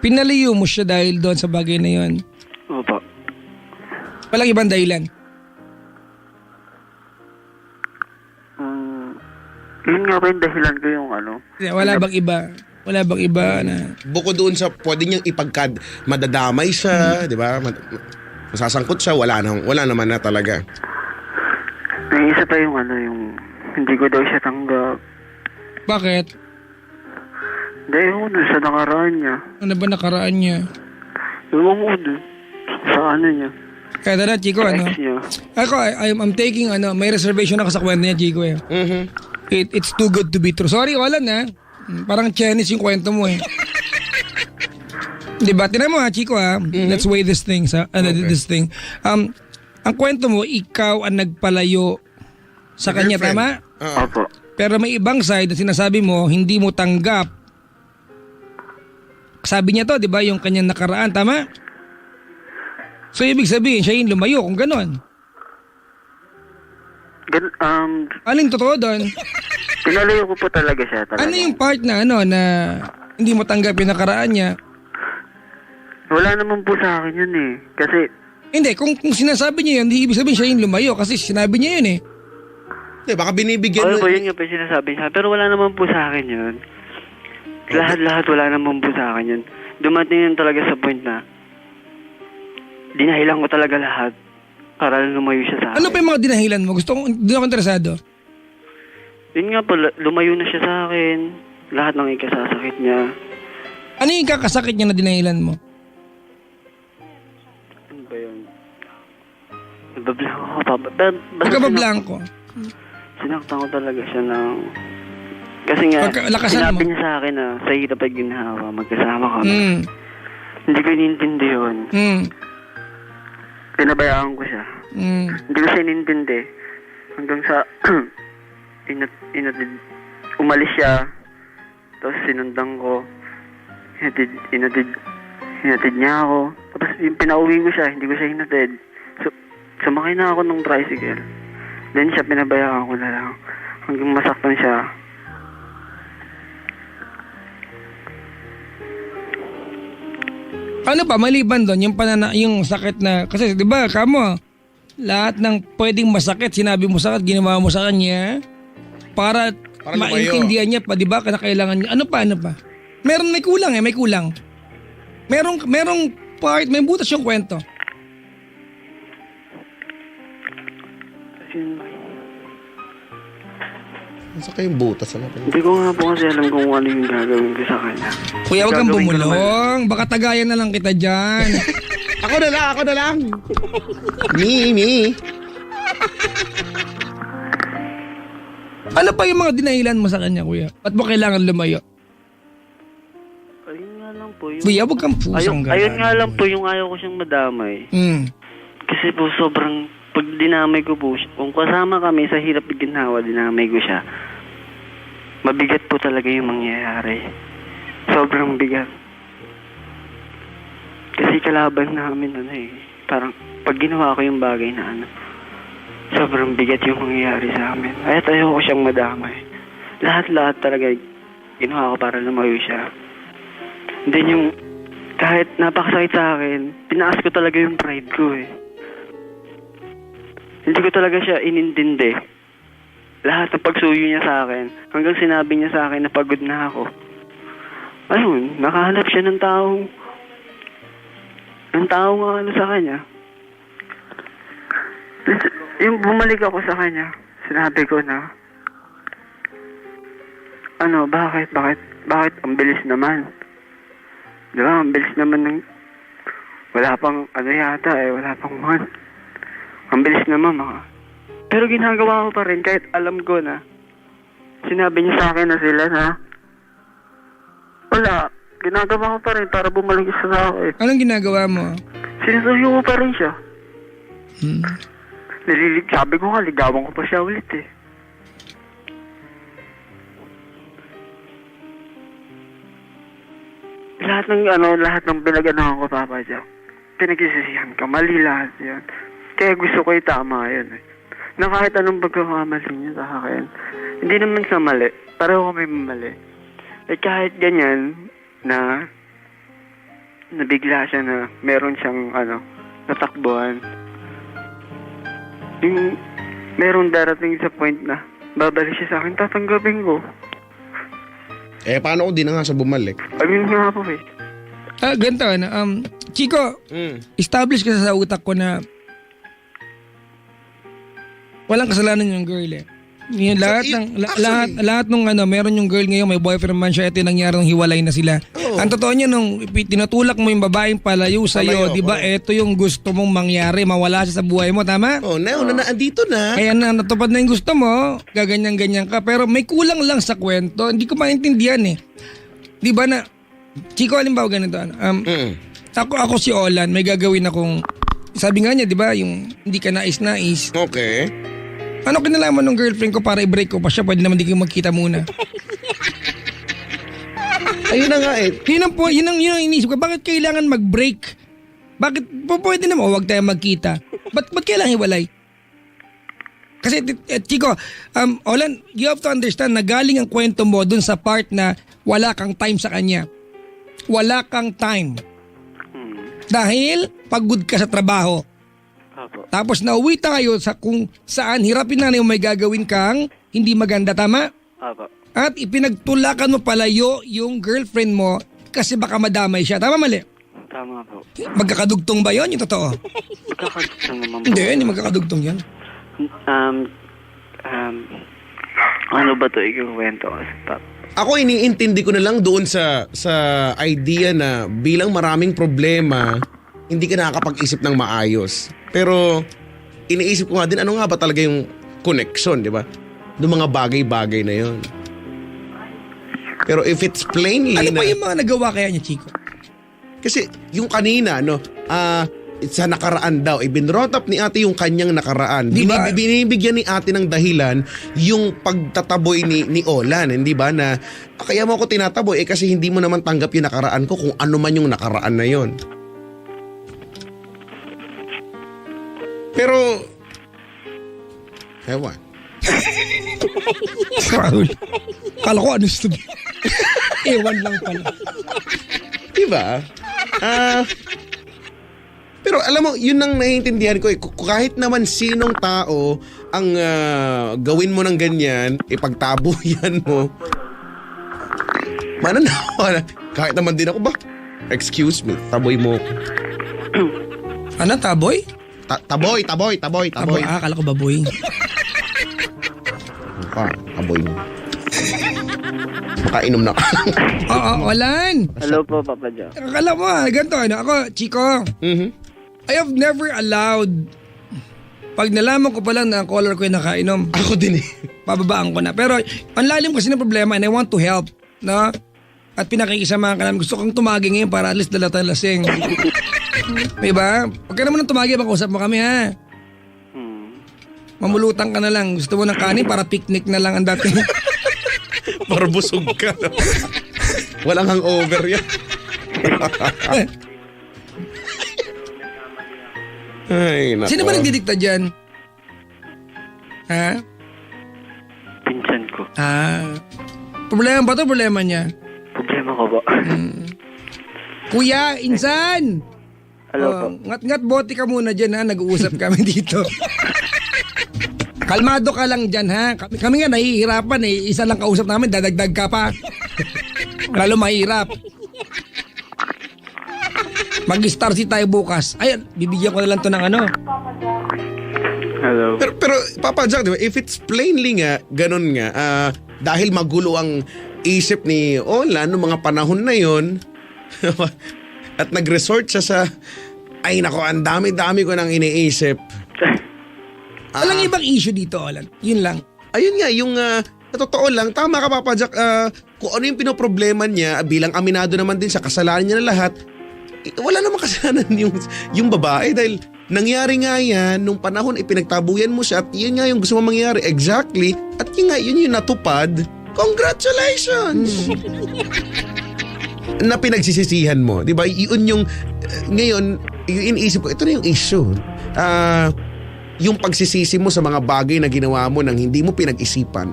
Pinalayo mo siya dahil doon sa bagay na yon. Opo. Walang ibang dahilan. Yun nga ba yung dahilan ko yung ano? Wala bang iba? Wala bang iba na... Bukod doon sa pwede niyang madadamay siya, di ba? Masasangkot siya, wala naman na talaga. Naisa pa yung ano, yung hindi ko daw siya tanggap. Bakit? Dahil ako dun sa nakaraan niya. Ano ba nakaraan niya? Ewan ko dun. Sa ano niya. Kaya tara, Chico, Sa ano? ex niya. Ako, I'm taking, may reservation ako sa kwento niya, Chico, eh. Mhm. It's too good to be true. Sorry, wala na. Parang Chinese yung kwento mo, eh. Diba? Tinan mo ha, Chico, ha? Let's weigh this thing, this thing. Ang kwento mo, ikaw ang nagpalayo sa kanya, Girlfriend. tama? Opo. Pero may ibang side na sinasabi mo, hindi mo tanggap. Sabi niya to, di ba, yung kanyang nakaraan, tama? So, ibig sabihin, siya yung lumayo, kung ganon. Anong totoo doon? Pinalayo ko po talaga siya. Talaga. Ano yung part na, na hindi mo tanggap yung nakaraan niya? Wala naman po sa akin yun eh. Kasi, Hindi, kung sinasabi niya yun, hindi ibig sabihin siya yung lumayo kasi sinabi niya yun eh. Hindi, baka binibigyan Ano ba yun nga pa yung sinasabi niya? Pero wala naman po sa akin yun. Lahat wala naman po sa akin yun. Dumating yun talaga sa point na dinahilan ko talaga lahat para lumayo siya sa akin. Ano pa yung mga dinahilan mo? Doon ako interesado. Yun nga po, lumayo na siya sa akin. Lahat ng ikasasakit niya. Ano yung kakasakit niya na dinahilan mo? Ano ba yun? Nabablanko ako pa. Huwag ka ba blanco? Sinaktan ko talaga siya ng... Kasi nga, Lakasan sinabi mo. niya sa akin na sa hirap ay ginhawa, magkasama kami. Mm. Hindi ko inintindi yun. Mm. pinabayaan ko siya. Mm. Hindi ko siya inintindi. Hanggang sa, umalis siya. Tapos sinundan ko. Hinatid niya ako. Tapos yung pinauwi ko siya, hindi ko siya hinatid. So, sumakay na ako ng tricycle. Then siya, pinabayaan ko na lang. Hanggang masaktan siya. Ano pa, maliban doon, yung sakit na, kasi di ba, kamo, lahat ng pwedeng masakit, sinabi mo sakit, ginawa mo sa kanya, para lumayo. maintindihan niya pa, di ba, na kailangan niya. Ano pa? Meron, may kulang. Merong part, may butas yung kwento. Nasa kayong butas, ano? Hindi ko nga po kasi alam kung ano yung gagawin ko sa kanya. Kuya, huwag kang Gagawin ko bumulong. Baka tagayan na lang kita dyan. Ako na lang. Me. Ano pa yung mga dinahilan mo sa kanya, kuya? Ba't mo kailangan lumayo? Ayun nga lang po. Kuya, huwag kang pusang gano'n. Ayun nga lang po yung ayaw ko siyang madamay. Kasi po sobrang, pag dinamay ko po, kung kasama kami sa hirap at ginhawa, dinamay ko siya, mabigat po talaga yung mangyayari. Sobrang bigat. Kasi kalaban namin parang pag ginawa ko yung bagay na sobrang bigat yung mangyayari sa amin. Ayaw ko siyang madamay. Lahat talaga ginawa ko para lumayo siya. And then yung kahit napakasakit sa akin, tinaas ko talaga yung pride ko eh. Hindi ko talaga siya inintindi. Lahat ng pagsuyo niya sa akin, hanggang sinabi niya sa akin na pagod na ako. Ayun, nakahanap siya ng taong sa kanya. Yung bumalik ako sa kanya, sinabi ko na, bakit ang bilis naman? Di ba, ang bilis naman ng, wala pang, wala pang month. Ang bilis naman, Pero ginagawa ko pa rin kahit alam ko na sinabi niya sa akin na sila na Wala. Ginagawa ko pa rin para bumalik siya sa akin. Anong ginagawa mo? Sinusuyo ko pa rin siya. Hmm. Sabi ko nga, ligawan ko pa siya ulit eh. Lahat ng pinaganahan ko, Papa Jack, pinagsisisihan ka, mali lahat yan. Kaya gusto ko itama yun eh. Na kahit anong pagkakamali niya sa akin, hindi naman sa mali, pareho kami mali. Eh kahit ganyan, na nabigla siya na meron siyang natakbuhan. Yung meron darating sa point na babalik siya sa akin, tatanggapin ko. Paano kung di na nga sa bumalik? Ayun nga po eh. Ganito, Chico, establish kasi sa utak ko na walang kasalanan yung girl eh. Yung lahat nung meron yung girl ngayon, may boyfriend man siya, ito yung nangyari nung hiwalay na sila. Oo. Ang totoo niya, nung tinutulak mo yung babaeng palayo sa'yo, di ba, ito yung gusto mong mangyari, mawala siya sa buhay mo, tama? Andito na. Kaya natupad na yung gusto mo, gaganyan-ganyan ka, pero may kulang lang sa kwento, hindi ko maintindihan eh. Di ba na, Chico, halimbawa ganito, ako si Olan, may gagawin akong, sabi nga niya, di ba, yung hindi ka nais-nais. Okay. Ano kinalaman ng girlfriend ko para i-break ko pa siya? Pwede naman di kayo magkita muna. Ayun na nga eh. Yun ang iniisip ko. Bakit kailangan mag-break? Bakit? Pwede naman, huwag tayo magkita. Ba't kailangan hiwalay? Kasi, Chico, Olan, you have to understand na galing ang kwento mo dun sa part na wala kang time sa kanya. Wala kang time. Dahil pagod ka sa trabaho. Apo. Tapos nauwi tayo sa kung saan hirapin na yung may gagawin kang hindi maganda, tama? Apo. At ipinagtulakan mo palayo yung girlfriend mo kasi baka madamay siya. Tama, mali? Tama po. Magkakadugtong ba yun? Yung totoo? Magkakagutang naman po. Hindi magkakadugtong yan. Ano ba to ikukwento ko sa Pap? Ako iniintindi ko na lang doon sa idea na bilang maraming problema, hindi ka nakakapag-isip ng maayos. Pero iniisip ko nga din ano nga ba talaga yung connection, di ba? Doon mga bagay-bagay na yon. Pero if it's plainly Ano na... pa yung mga nagawa kaya niya, Chico? Kasi yung kanina, sa nakaraan daw, binrot up ni ate yung kanyang nakaraan. Di ba? Binibigyan ni ate ng dahilan yung pagtataboy ni Olan, hindi ba? Na kaya mo ako tinataboy kasi hindi mo naman tanggap yung nakaraan ko kung ano man yung nakaraan na yon. Pero, ewan. Raul. Kala ko ano sabi. Ewan lang pala. Diba? Pero alam mo, yun ang naiintindihan ko eh. Kahit naman sinong tao ang gawin mo ng ganyan, ipagtaboyan mo. Mananawa. Kahit naman din ako ba? Excuse me, taboy mo ako. Ano, taboy? Taboy. Akala ko baboy. Taboy mo. Makainom na ka. Oo, Olan. Hello po, Papa Jack. Akala mo ganito, ako, Chico. I have never allowed, pag nalaman ko pa lang na ang caller ko yung nakainom, Ako din eh. pababaan ko na. Pero ang lalim kasi ng problema and I want to help, no? At pinakikisama ka namin. Gusto kong tumagi ngayon para at least dala tayong lasing. Diba? Pag ka naman ng tumagi, makausap mo kami, ha? Mamulutan ka na lang. Gusto mo ng kanin para picnic na lang ang dati. Para busog ka. Walang hangover yan. Ay, nako. Sino ba nagdidikta dyan? Ha? Pinsan ko. Problema ba ito? Problema niya? Problema ko ba? Kuya, insan! Hello po. Ngat-ngat bote ka muna dyan, ha? Nag-uusap kami dito. Kalmado ka lang dyan, ha? Kami nga nahihirapan eh. Isa lang kausap namin, dadagdag ka pa. Lalo mahirap. Mag-star si tayo bukas. Ay, bibigyan ko na lang to ng ano. Hello. Pero Papa Jack, di ba, if it's plainly nga, ganun nga, dahil magulo ang isip ni Olan noong mga panahon na yon at nag-resort siya sa, ay nako, ang dami-dami ko nang iniisip. Walang ibang issue dito, Olan. Yun lang. Ayun nga, yung, sa totoo lang, tama ka Papa Jack, kung ano yung pinoproblema niya, bilang aminado naman din sa kasalanan niya na lahat, wala namang kasalanan yung babae dahil nangyari nga yan nung panahon pinagtabuyan mo siya at yun nga yung gusto mo mangyari exactly at yun yung natupad. Congratulations! Na pinagsisisihan mo, di ba? Yun yung ngayon, yung iniisip ko, ito na yung issue. Yung pagsisisi mo sa mga bagay na ginawa mo nang hindi mo pinag-isipan.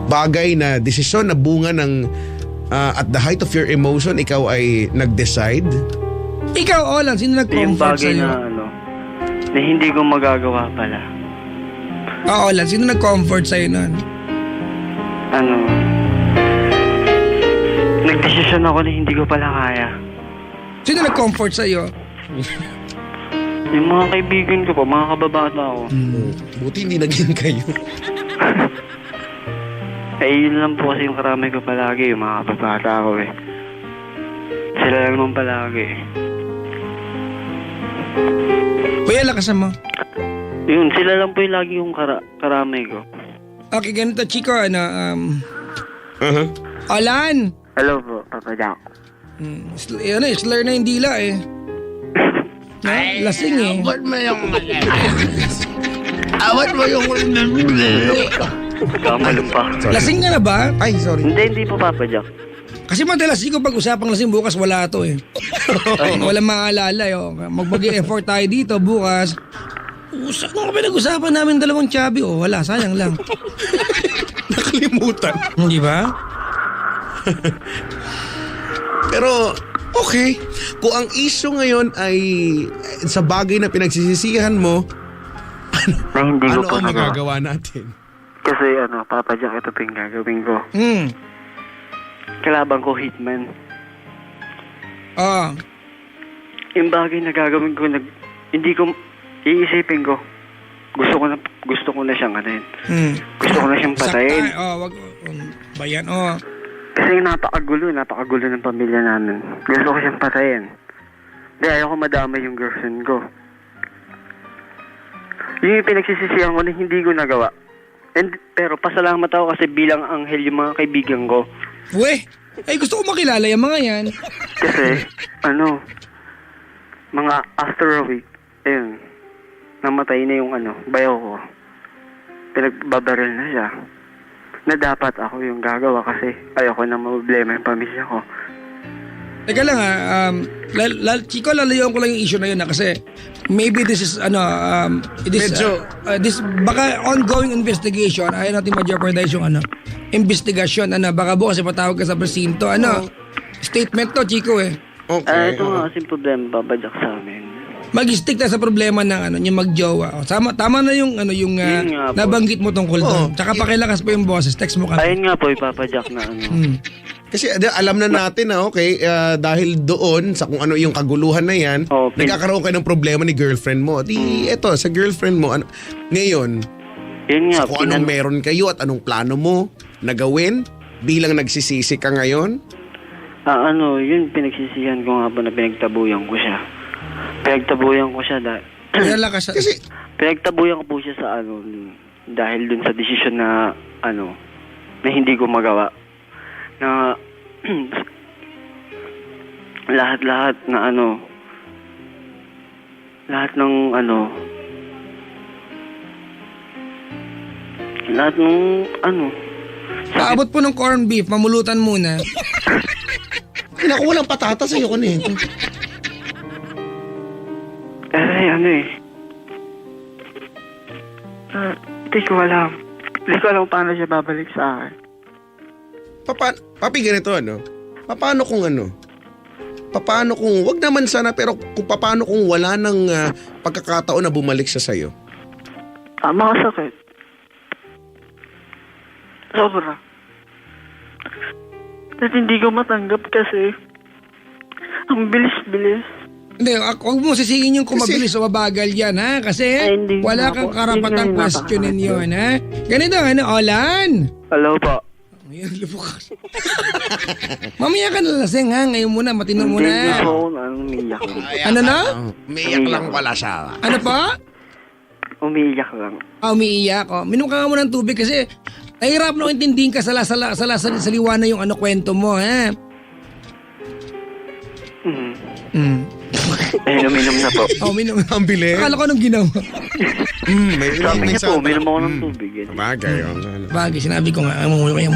Bagay na desisyon na bunga ng at the height of your emotion, ikaw ay nag-decide. Ikaw, Olan, sino Yung nag-comfort bagay sa'yo? na hindi ko magagawa pala. Olan, sino nag-comfort sa'yo nun? Nagdesisyon ako na hindi ko pala kaya. Sino nag-comfort sa'yo? Yung mga kaibigan ko po, mga kababata ko. Buti hindi naging kayo. Yun lang po kasi yung karamay ko palagi, yung mga kababata ko eh. Sila lang naman palagi eh. Kuya, lakasan mo. Yun, sila lang po yung lagi yung karamay ko. Okay, ganito, Chico, Uh-huh. Olan! Hello po, Papa Jack. Slur na yung dila eh. Lasing eh. Awat mo yung Kamalong pa. Lasing ka na ba? Ay, sorry. Hindi po, Papa Jack. Kasi madalas ko pag-usapang lasing bukas wala to eh. Walang maalala eh. Mag-effort tayo dito bukas. Saan nga pinag-usapan namin dalawang chubby? Wala, sayang lang. Nakalimutan. Hindi ba? Pero, okay. Kung ang issue ngayon ay sa bagay na pinagsisisihan mo, Na hindi ko ano po ang nagawa. magagawa natin? Kasi Papa Jack, ito po yung gagawin ko. Kalaban ko, hitman. Yung bagay na gagawin ko, hindi ko, iisipin ko. Gusto ko na siyang Gusto ko na siyang patayin. Wag. Bayan, Kasi napakagulo ng pamilya namin. Gusto ko siyang patayin. Hindi, ayoko madamay yung girlfriend ko. Yun yung pinagsisisihan ko na hindi ko nagawa. Pero pasalamat ako kasi bilang anghel yung mga kaibigan ko. Ay gusto ko makilala yung mga yan. Kasi, mga after a week, ayun, namatay na yung bayaw ko. Pinagbabaril na siya. Na dapat ako yung gagawa kasi ayoko na maproblema yung pamilya ko. Teka lang Chico, lalayuan ko lang yung issue na yun kasi maybe this is this baka ongoing investigation. Ayaw natin ma-jeopardize yung investigation. Baka bukas ipatawag ka sa presinto. Statement to, Chico eh. Okay. Ito nga kasing problema, babajak sa amin. Mag-stick na sa problema ng yung magjowa. Tama na yung Yun nga po. nabanggit mo tungkol doon. Tsaka pakilakas pa yung boses. Text mo kami. Ayun nga po, ipapajak na Kasi alam na natin na dahil doon sa kung ano yung kaguluhan na yan, nagkakaroon kayo ng problema ni girlfriend mo. Eto, sa girlfriend mo, ngayon, Yun nga, kung anong meron kayo at anong plano mo na gawin bilang nagsisisi ka ngayon? yun, pinagsisihan ko nga po na pinagtabuyan ko siya. Pinagtabuyan ko siya Kasi pinagtabuyan ko po siya sa dahil dun sa desisyon na na hindi ko magawa. Na lahat na lahat ng paabot po ng corned beef, mamulutan muna. Naku, walang patatas sa'yo ko nito. Hindi ko alam. Hindi ko alam paano siya babalik sa akin. Papi, ganito Paano kung Paano kung, wag naman sana, pero kung paano kung wala ng pagkakataon na bumalik siya sa'yo? Makasakit. Sobra. At hindi ko matanggap kasi ang bilis-bilis. Hindi, huwag mo sisingin yung kung mabilis o mabagal yan, ha? Kasi hindi wala nga kang po. karapatang Hindi nga questionin napakasakit. yun, ha? Ganito, Olan? Hello po. Ayan, lubukas. Mamaya ka na lasing, ha? Ngayon muna, matino Hindi muna. po ako umiiyak. Ano na? Umiyak lang pala siya. Ano pa? Umiiyak lang. Umiiyak. Minom ka nga muna ng tubig kasi Nahirap na intindihin ka sa liwanag yung kwento mo, ha? Uminom na po. Oh, minum. Ang bilis. Akala ko anong ginawa. Sabi May niya po, nagsabi. uminom ako ng tubig. Bagay. Ano. Bagay, sinabi ko nga, mo yan.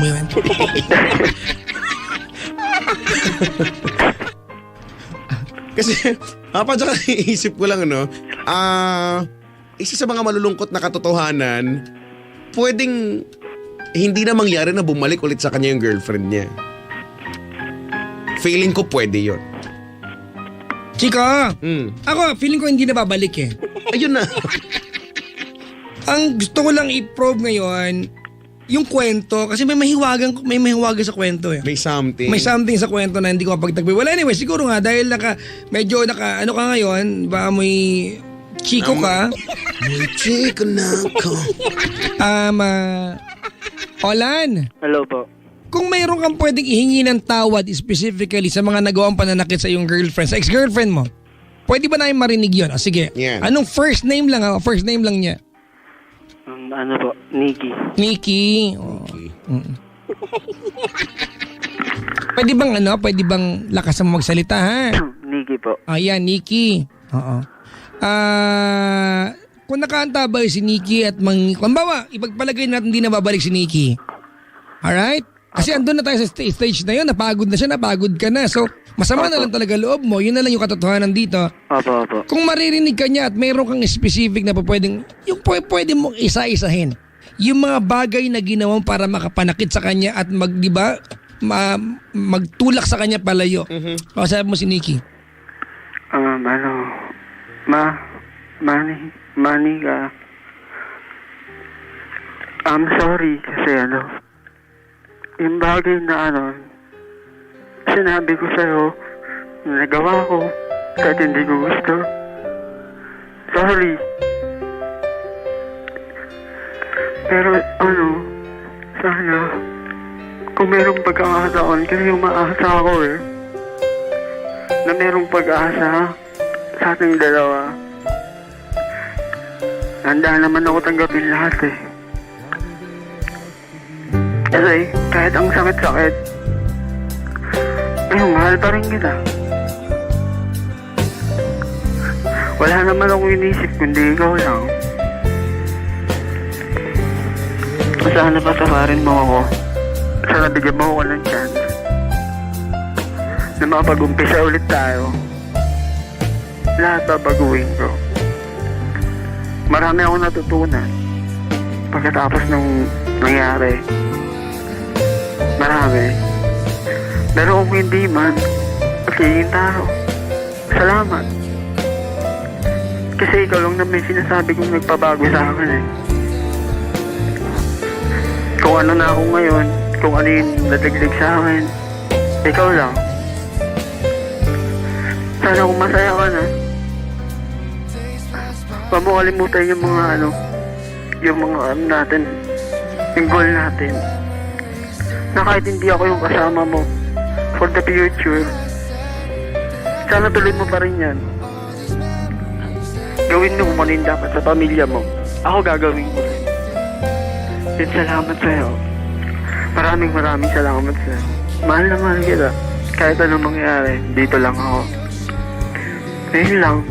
Kasi, papadya ka iisip ko lang, isa sa mga malulungkot na katotohanan, pwedeng hindi na mangyari na bumalik ulit sa kanya yung girlfriend niya. Feeling ko pwede yun. Chika, ako, feeling ko hindi na babalik eh. Ayun na. Ang gusto ko lang i-probe ngayon, yung kwento, kasi may mahiwagan sa kwento eh. May something. May something sa kwento na hindi ko mapagtagpi. Well, anyway, siguro nga, dahil medyo ano ka ngayon, ba may chiko ka. May chiko na ako. Olan, Hello po. kung mayroon kang pwedeng ihingi ng tawad specifically sa mga nagawang pananakit sa iyong girlfriend, sa ex-girlfriend mo, pwede ba namin marinig yun? Sige. Yan. Anong first name lang niya? Ano po? Nikki. Nikki. Oh. Pwede bang lakas mo magsalita, ha? Nikki po. Ayan, Nikki. Oo. Kung nakaantabay si Nikki at kumbawa, ipagpalagay natin hindi na babalik si Nikki. Alright? Kasi andun na tayo sa stage na yun, napagod na siya, napagod ka na. So, masama na lang talaga loob mo. Yun na lang yung katotohanan dito. Opo. Kung maririnig ka niya at mayroon kang specific na pwedeng, yung pwede mong isa-isahin. Yung mga bagay na ginawa mo para makapanakit sa kanya at magtulak sa kanya palayo. O, sabi mo si Nikki. Manny ka. I'm sorry kasi yung bagay na sinabi ko sa'yo, nagawa ko, kahit hindi ko gusto. Sorry. Pero sana, kung merong pag-aakataon, kasi umaasa ako na merong pag-asa sa ating dalawa. Handa naman ako tanggapin lahat Kasi kahit ang sakit-sakit, mahal pa rin kita. Wala naman akong inisip kundi ikaw lang. Sana patawarin mo ako. Sana bigyan mo ako ng chance na makapag-umpisa ulit tayo. Lahat babaguhin ko. Marami akong natutunan pagkatapos ng nangyari. Marami. Pero kung hindi man, magiging tao. Salamat. Kasi ikaw lang naman sinasabi kong nagpabago sa akin Kung ano na ako ngayon, kung ano yung nadagdag sa akin, ikaw lang. Sana kung masaya ka na, huwag mo kalimutan yung mga natin, yung goal natin. Na kahit hindi ako yung kasama mo for the future, sana tuloy mo pa rin yan. Gawin mo kung ano yung dapat sa pamilya mo. Ako gagawin ko rin. At salamat sa'yo. Maraming salamat sa'yo. Mahal na mahal kita. Kahit anong mangyari, dito lang ako. Ayun lang.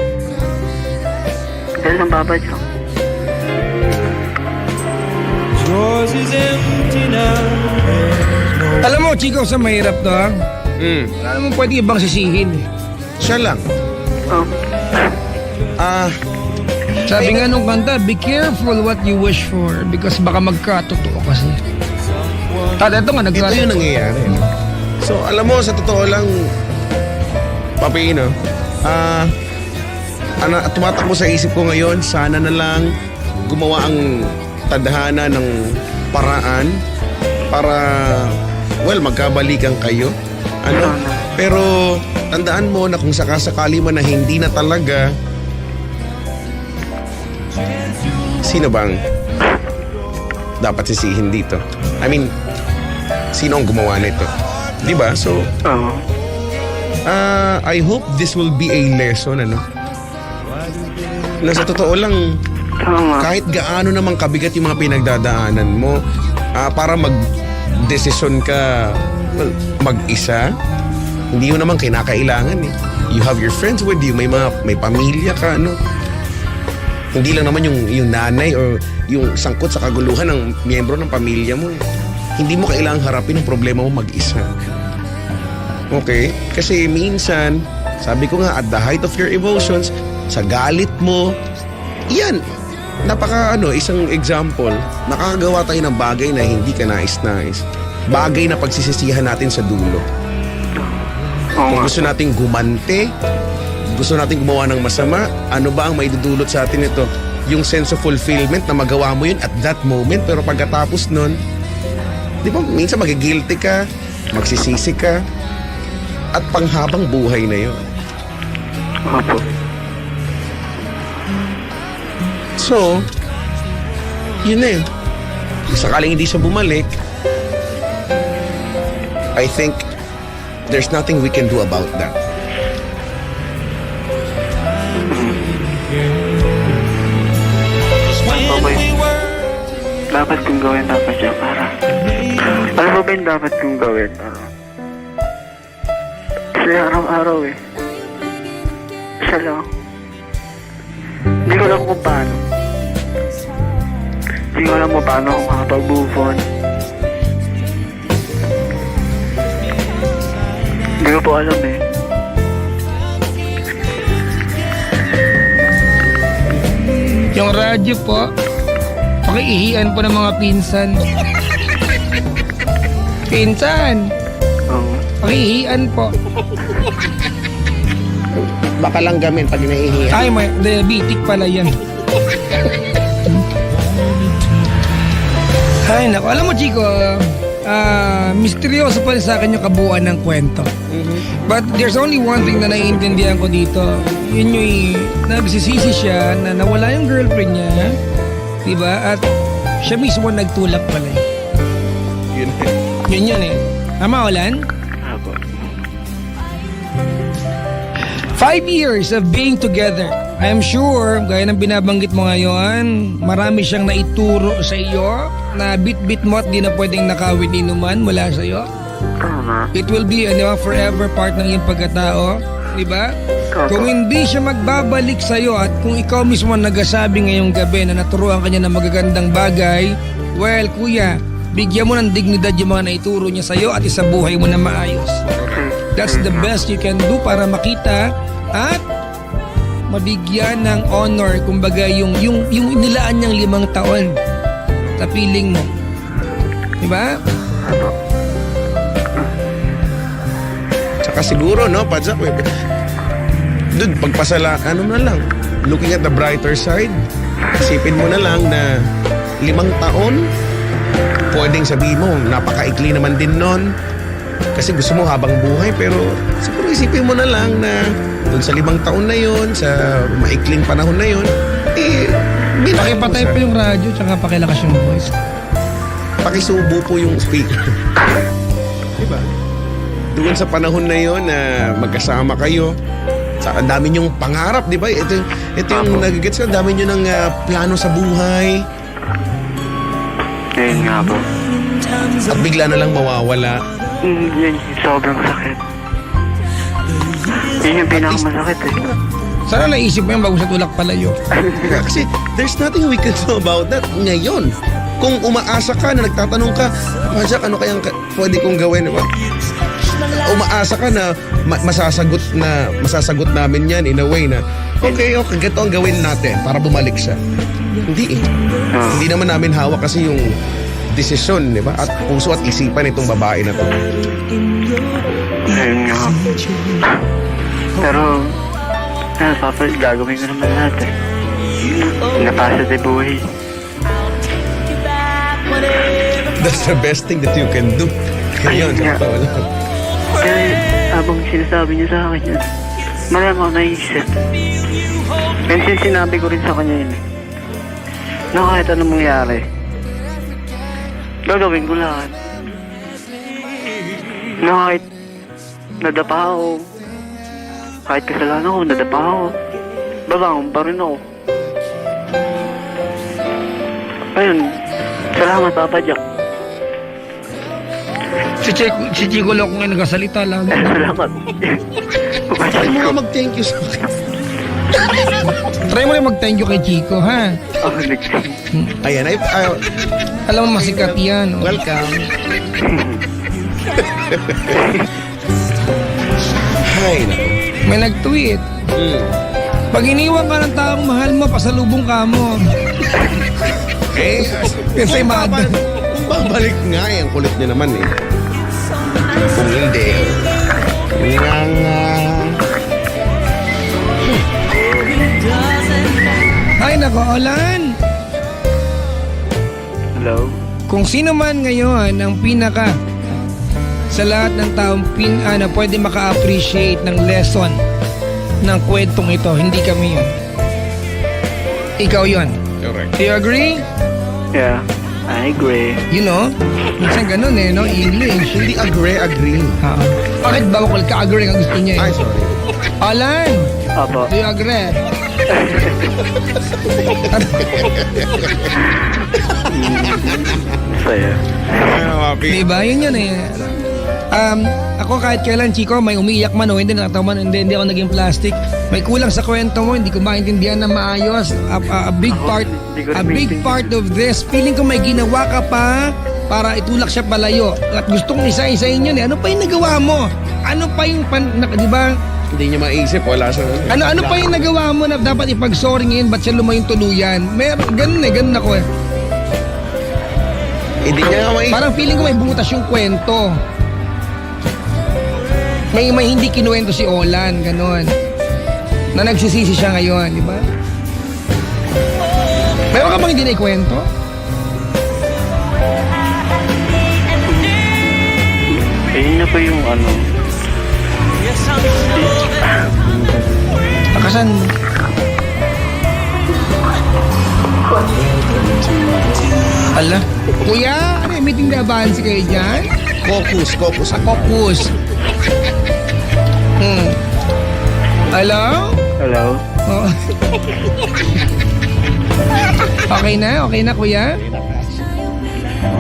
Dahil ng Papa Jack. Alam mo, Chico, sa mahirap to, ha? Wala naman pwede ibang sisihin. Siya lang. Oh. Sabi nga nung kanta, be careful what you wish for because baka magkatotoo kasi. Ito nga, Ito yung nangyayari. So, alam mo, sa totoo lang, Papi, tumatakbo sa isip ko ngayon, sana na lang gumawa ang tadhana ng paraan para, magkabalikan kayo. Pero, tandaan mo na kung sakasakali man na hindi na talaga, sino bang dapat sisihin dito? I mean, sino ang gumawa nito? Diba? So, I hope this will be a lesson, na sa totoo lang, kahit gaano namang kabigat yung mga pinagdadaanan mo, para mag-desisyon ka mag-isa. Hindi mo naman kinakailangan eh. You have your friends with you, may pamilya ka, ano. Hindi lang naman yung nanay or yung sangkot sa kaguluhan ng miyembro ng pamilya mo. Hindi mo kailangang harapin ang problema mo mag-isa. Okay? Kasi minsan, sabi ko nga, at the height of your emotions, sa galit mo, yan, isang example, nakakagawa tayo ng bagay na hindi ka nais-nais. Bagay na pagsisisihan natin sa dulo. Kung gusto nating gumante, gusto nating gumawa ng masama, ano ba ang maidudulot sa atin ito? Yung sense of fulfillment na magawa mo yun at that moment, pero pagkatapos nun, di ba, minsan magigilty ka, magsisisi ka, at panghabang buhay na yun. Opo. So, yun na yun. Sakaling hindi siya bumalik, I think there's nothing we can do about that. Okay. Dapat kong gawin dapat siya para... Ano ba yung dapat kong gawin? Kasi araw-araw eh. Siya lang. Hindi ko alam kung paano. Hindi ko alam kung paano ako makapag-move on. Hindi ko po alam eh. Yung radyo po, pakiihian po ng mga pinsan. Pinsan, Oo. pakiihian po. Baka lang gamin pag naihiyan. Ay, may diabetic pala yan. Ay, naku. Alam mo, Chico, misteryoso pa rin sa akin yung kabuuan ng kwento. But there's only one thing na naiintindihan ko dito. Yun yung nagsisisi siya na nawala yung girlfriend niya. Diba? At siya mismo nagtulak pala. Yun. Yun eh. Tama, Olan? Apo. 5 years of being together. I am sure, gaya ng binabanggit mo ngayon, marami siyang naituro sa iyo na bit-bit mo at di na pwedeng nakawin inuman mula sa iyo. Tama. It will be forever part ng iyong pagkatao. Diba? Kung hindi siya magbabalik sa iyo at kung ikaw mismo ang nagsasabi ngayong gabi na naturuan kanya ng magagandang bagay, well, kuya, bigyan mo ng dignidad yung mga naituro niya sa iyo at isabuhay mo na maayos. That's the best you can do para makita at mabigyan ng honor, kumbaga yung nilaan niyang 5 taon sa piling mo. Diba? Tsaka siguro, no, Padzak, dude, ano na lang, looking at the brighter side, isipin mo na lang na 5 taon, pwedeng sabihin mo, napakaikli naman din nun. Kasi gusto mo habang buhay, pero siguro isipin mo na lang na doon sa 5 taon na yon, sa maikling panahon na yon, Pakipatay pa yung radyo tsaka pakilakas yung voice. Pakisubo po yung speaker. Diba? Doon sa panahon na yon na magkasama kayo, ang dami niyong pangarap, di ba? Ito yung nagigets ko, ang dami niyo ng plano sa buhay. Ayun nga po. At bigla na lang mawawala. Yun, sobrang sakit. Yun yung pinakamasakit eh. Sana naisip mo yan bago sa tulak palayo. Kasi there's nothing we can do about that ngayon. Kung umaasa ka na nagtatanong ka, Padzak, ano kayang pwede kong gawin? Diba? Umaasa ka na masasagot namin yan in a way na okay, ganito ang gawin natin para bumalik siya. Hindi eh. Hindi naman namin hawak kasi yung desisyon, di ba? At puso at isipan itong babae na to. Ayun nga. Pero, Papa, gagawin ko naman lahat eh. Napasa sa buhay. That's the best thing that you can do. Ngayon, Ayun nga. sa wala. Kaya, habang sinasabi niya sa akin yun, marami ako naisip. Kasi sinabi ko rin sa kanya yun eh. Na kahit anong mangyari, gagawin ko lahat. Na kahit nadapa ako, kahit kasalanan ko, nadapa ako, babangon pa rin ako. Ayun, salamat Papa Jack. Si Chico Loco ngayon nagsasalita lang. Salamat. Try mo nga mag-thank you sa akin. Try mo rin mag-thank you kay Chico, ha? Ako nag- Ayan, Alam mo, masikat yan. Oh. welcome. Ay, naku. May nag-tweet. Pag iniwan ka ng taong mahal mo, pasalubong ka mo. Eh, Kasi mada. kung babalik nga eh, ang kulit niya naman eh. Kung hindi, nga. Ay, nako, Olan. Hello? Kung sino man ngayon ang pinaka sa lahat ng taong na pwede maka-appreciate ng lesson ng kwentong ito, hindi kami yun. Ikaw yun. Correct. Do you agree? Yeah, I agree. You know? Minsan ganun eh, no? English. Hindi agree. Ha? Bakit bawal ka agree ang gusto niya Ay, eh? sorry. Alan! Opo. Do you agree? Saya. Diba? Yun eh. Ako kahit kailan, Chico, may umiiyak man o hindi natatawa man, hindi ako naging plastic. May kulang sa kwento mo, hindi ko maintindihan na maayos. A big part of this, feeling ko may ginawa ka pa para itulak siya palayo. At gusto kong isa-isahin yun eh. Ano pa yung nagawa mo? Ano pa yung, di ba? Hindi niya maisip, wala sa... Ano pa yung nagawa mo na dapat ipag-sorry ngayon? Ba't siya lumayong tuluyan? Ganun ako eh. Hindi niya nga maisip. Parang feeling ko may butas yung kwento. May hindi kinuwento si Olan, gano'n. Na nagsisisi siya ngayon, di ba? Meron ka bang hindi na ikwento? Ayun na pa yung ano. Akasan. Ala. Kuya, ano yung meeting na advance kayo dyan? Focus. Focus. Hello? Hello? Oh. Okay na kuya?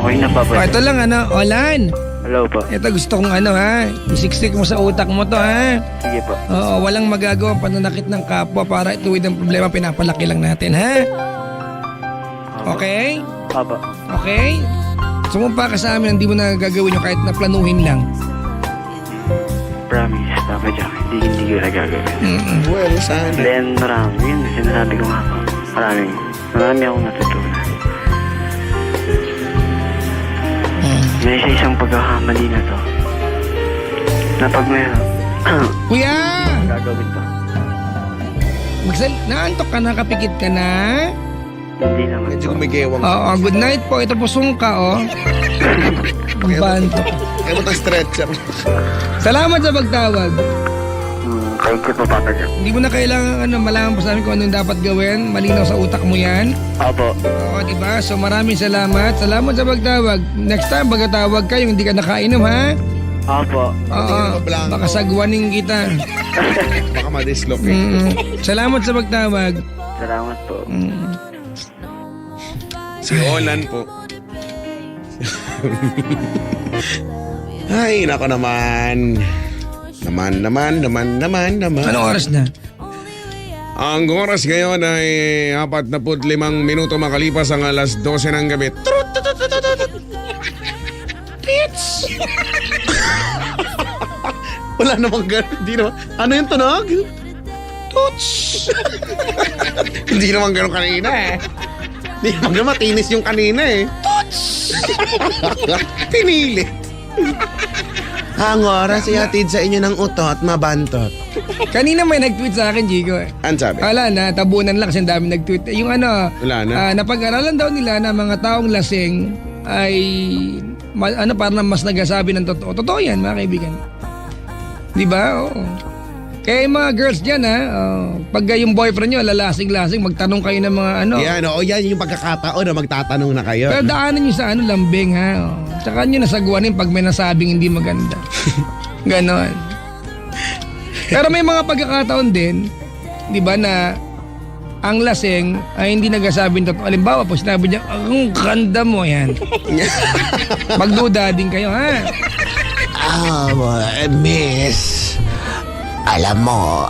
Okay na pa O, ba? ito lang Olan. Hello po. Ito gusto kong isiksik mo sa utak mo to ha. Sige po. Oo, walang magagawa pananakit ng kapwa para ituwid ang problema, pinapalaki lang natin ha. Okay? Opo. Okay? Sumumpa ka sa amin, hindi mo na gagawin yung kahit na planuhin lang. Promise, Papa Jack. Hindi ko na gagawin. Well, sana. Then, marami. Yun, sinasabi ko nga po. Marami akong natutunan. May isang pagkakamali na to. Na pag may Kuya! gagawin to. Naantok ka na, kapikit ka na? Hindi naman Medyo po. kumigewang. Oo, good night po. Ito po sungka, oh. Ang bantok. Kaya mo stretcher. Salamat sa pagtawag. Thank you po, Papa Jack. Hindi mo na kailangan malaman pa sa amin kung anong dapat gawin. Malinaw sa utak mo yan. Opo. Oo, diba? So maraming salamat. Salamat sa pagtawag. Next time, pagkatawag ka, yung hindi ka nakainom, ha? Opo. Oo, baka sagwaning kita. Baka ma-dislocate. Salamat sa pagtawag. Salamat po. Si Olan po. Ay, nako naman. Naman. Anong oras na? Ang oras ngayon ay 45 minuto makalipas ang alas 12 ng gabi. Wala namang gano'n. Hindi naman. Ano yung tunog? Toots. Hindi naman gano'n kanina eh. Hindi naman gano'n matinis yung kanina eh. Toots. Pinilit. Ang oras ihatid sa inyo ng utot, mabantot. Kanina may nag-tweet sa akin, Jigo. Ano sabi? Wala na, tabunan lang kasi ang dami nag-tweet. Yung Wala na. napag-aralan daw nila na mga taong lasing ay parang mas nagsasabi ng totoo. Totoo yan, mga kaibigan. Di ba? Oo. Kaya yung mga girls dyan, pag yung boyfriend nyo, lalasing-lasing, magtanong kayo ng mga Yan, yan yung pagkakataon na magtatanong na kayo. Pero daanan nyo sa lambing, ha? Tsaka nyo nasagwanin pag may nasabing hindi maganda. Ganon. Pero may mga pagkakataon din, di ba, na ang lasing ay hindi nagsasabi ng totoo. Halimbawa, po sinabi niya, ang ganda mo, yan. Magduda din kayo, ha? Miss, alam mo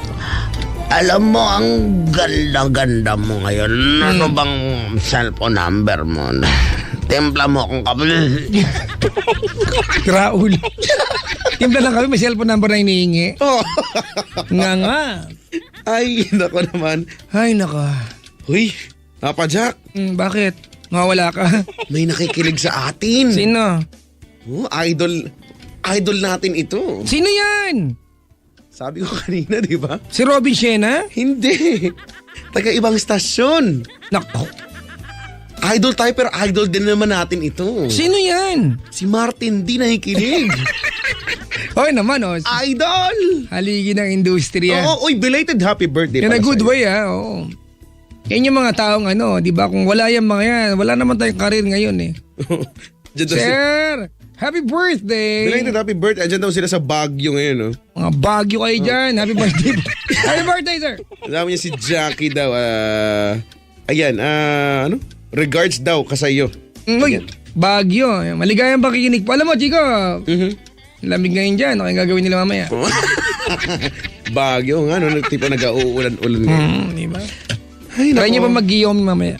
ang ganda-ganda mo ngayon. Ano bang cellphone number mo? Timpla mo akong kape. Raul. Timpla lang kami, may cellphone number na hinihingi. Oh. Nga. Ay, nako naman. Ay, naka. Uy, Papa Jack, Bakit? Mawala ka? may nakikinig sa atin. Sino? Oh, idol natin ito. Sino yan? Sabi ko kanina, di ba? Si Robin Siena? Hindi. Taga ibang stasyon. Nako. Idol tayo pero idol din naman natin ito. Sino yan? Si Martin D nakikinig. Hoy naman, Idol! haligi ng industriya. Oo, uy, belated happy birthday In a pala good sa'yo. way, oo. Yan yung mga taong di ba? Kung wala yung mga yan, wala naman tayong karir ngayon eh. Diyan daw sila. Sir, happy birthday! Belated happy birthday. Diyan daw sila sa Baguio ngayon, no? Mga bagyo kayo dyan. Happy birthday. Happy birthday, sir! Alam niya si Jackie daw. Ayan, ano? Regards daw kasayo. Uy, bagyo. Maligayang pakikinig po. Alam mo, Chico, lamig ngayon dyan. Ano kayong gagawin nila mamaya? Baguio nga, no? Tipo nag-uulan-ulan. Di ba? Ay, Try niyo nako. pa mag-giyom mamaya.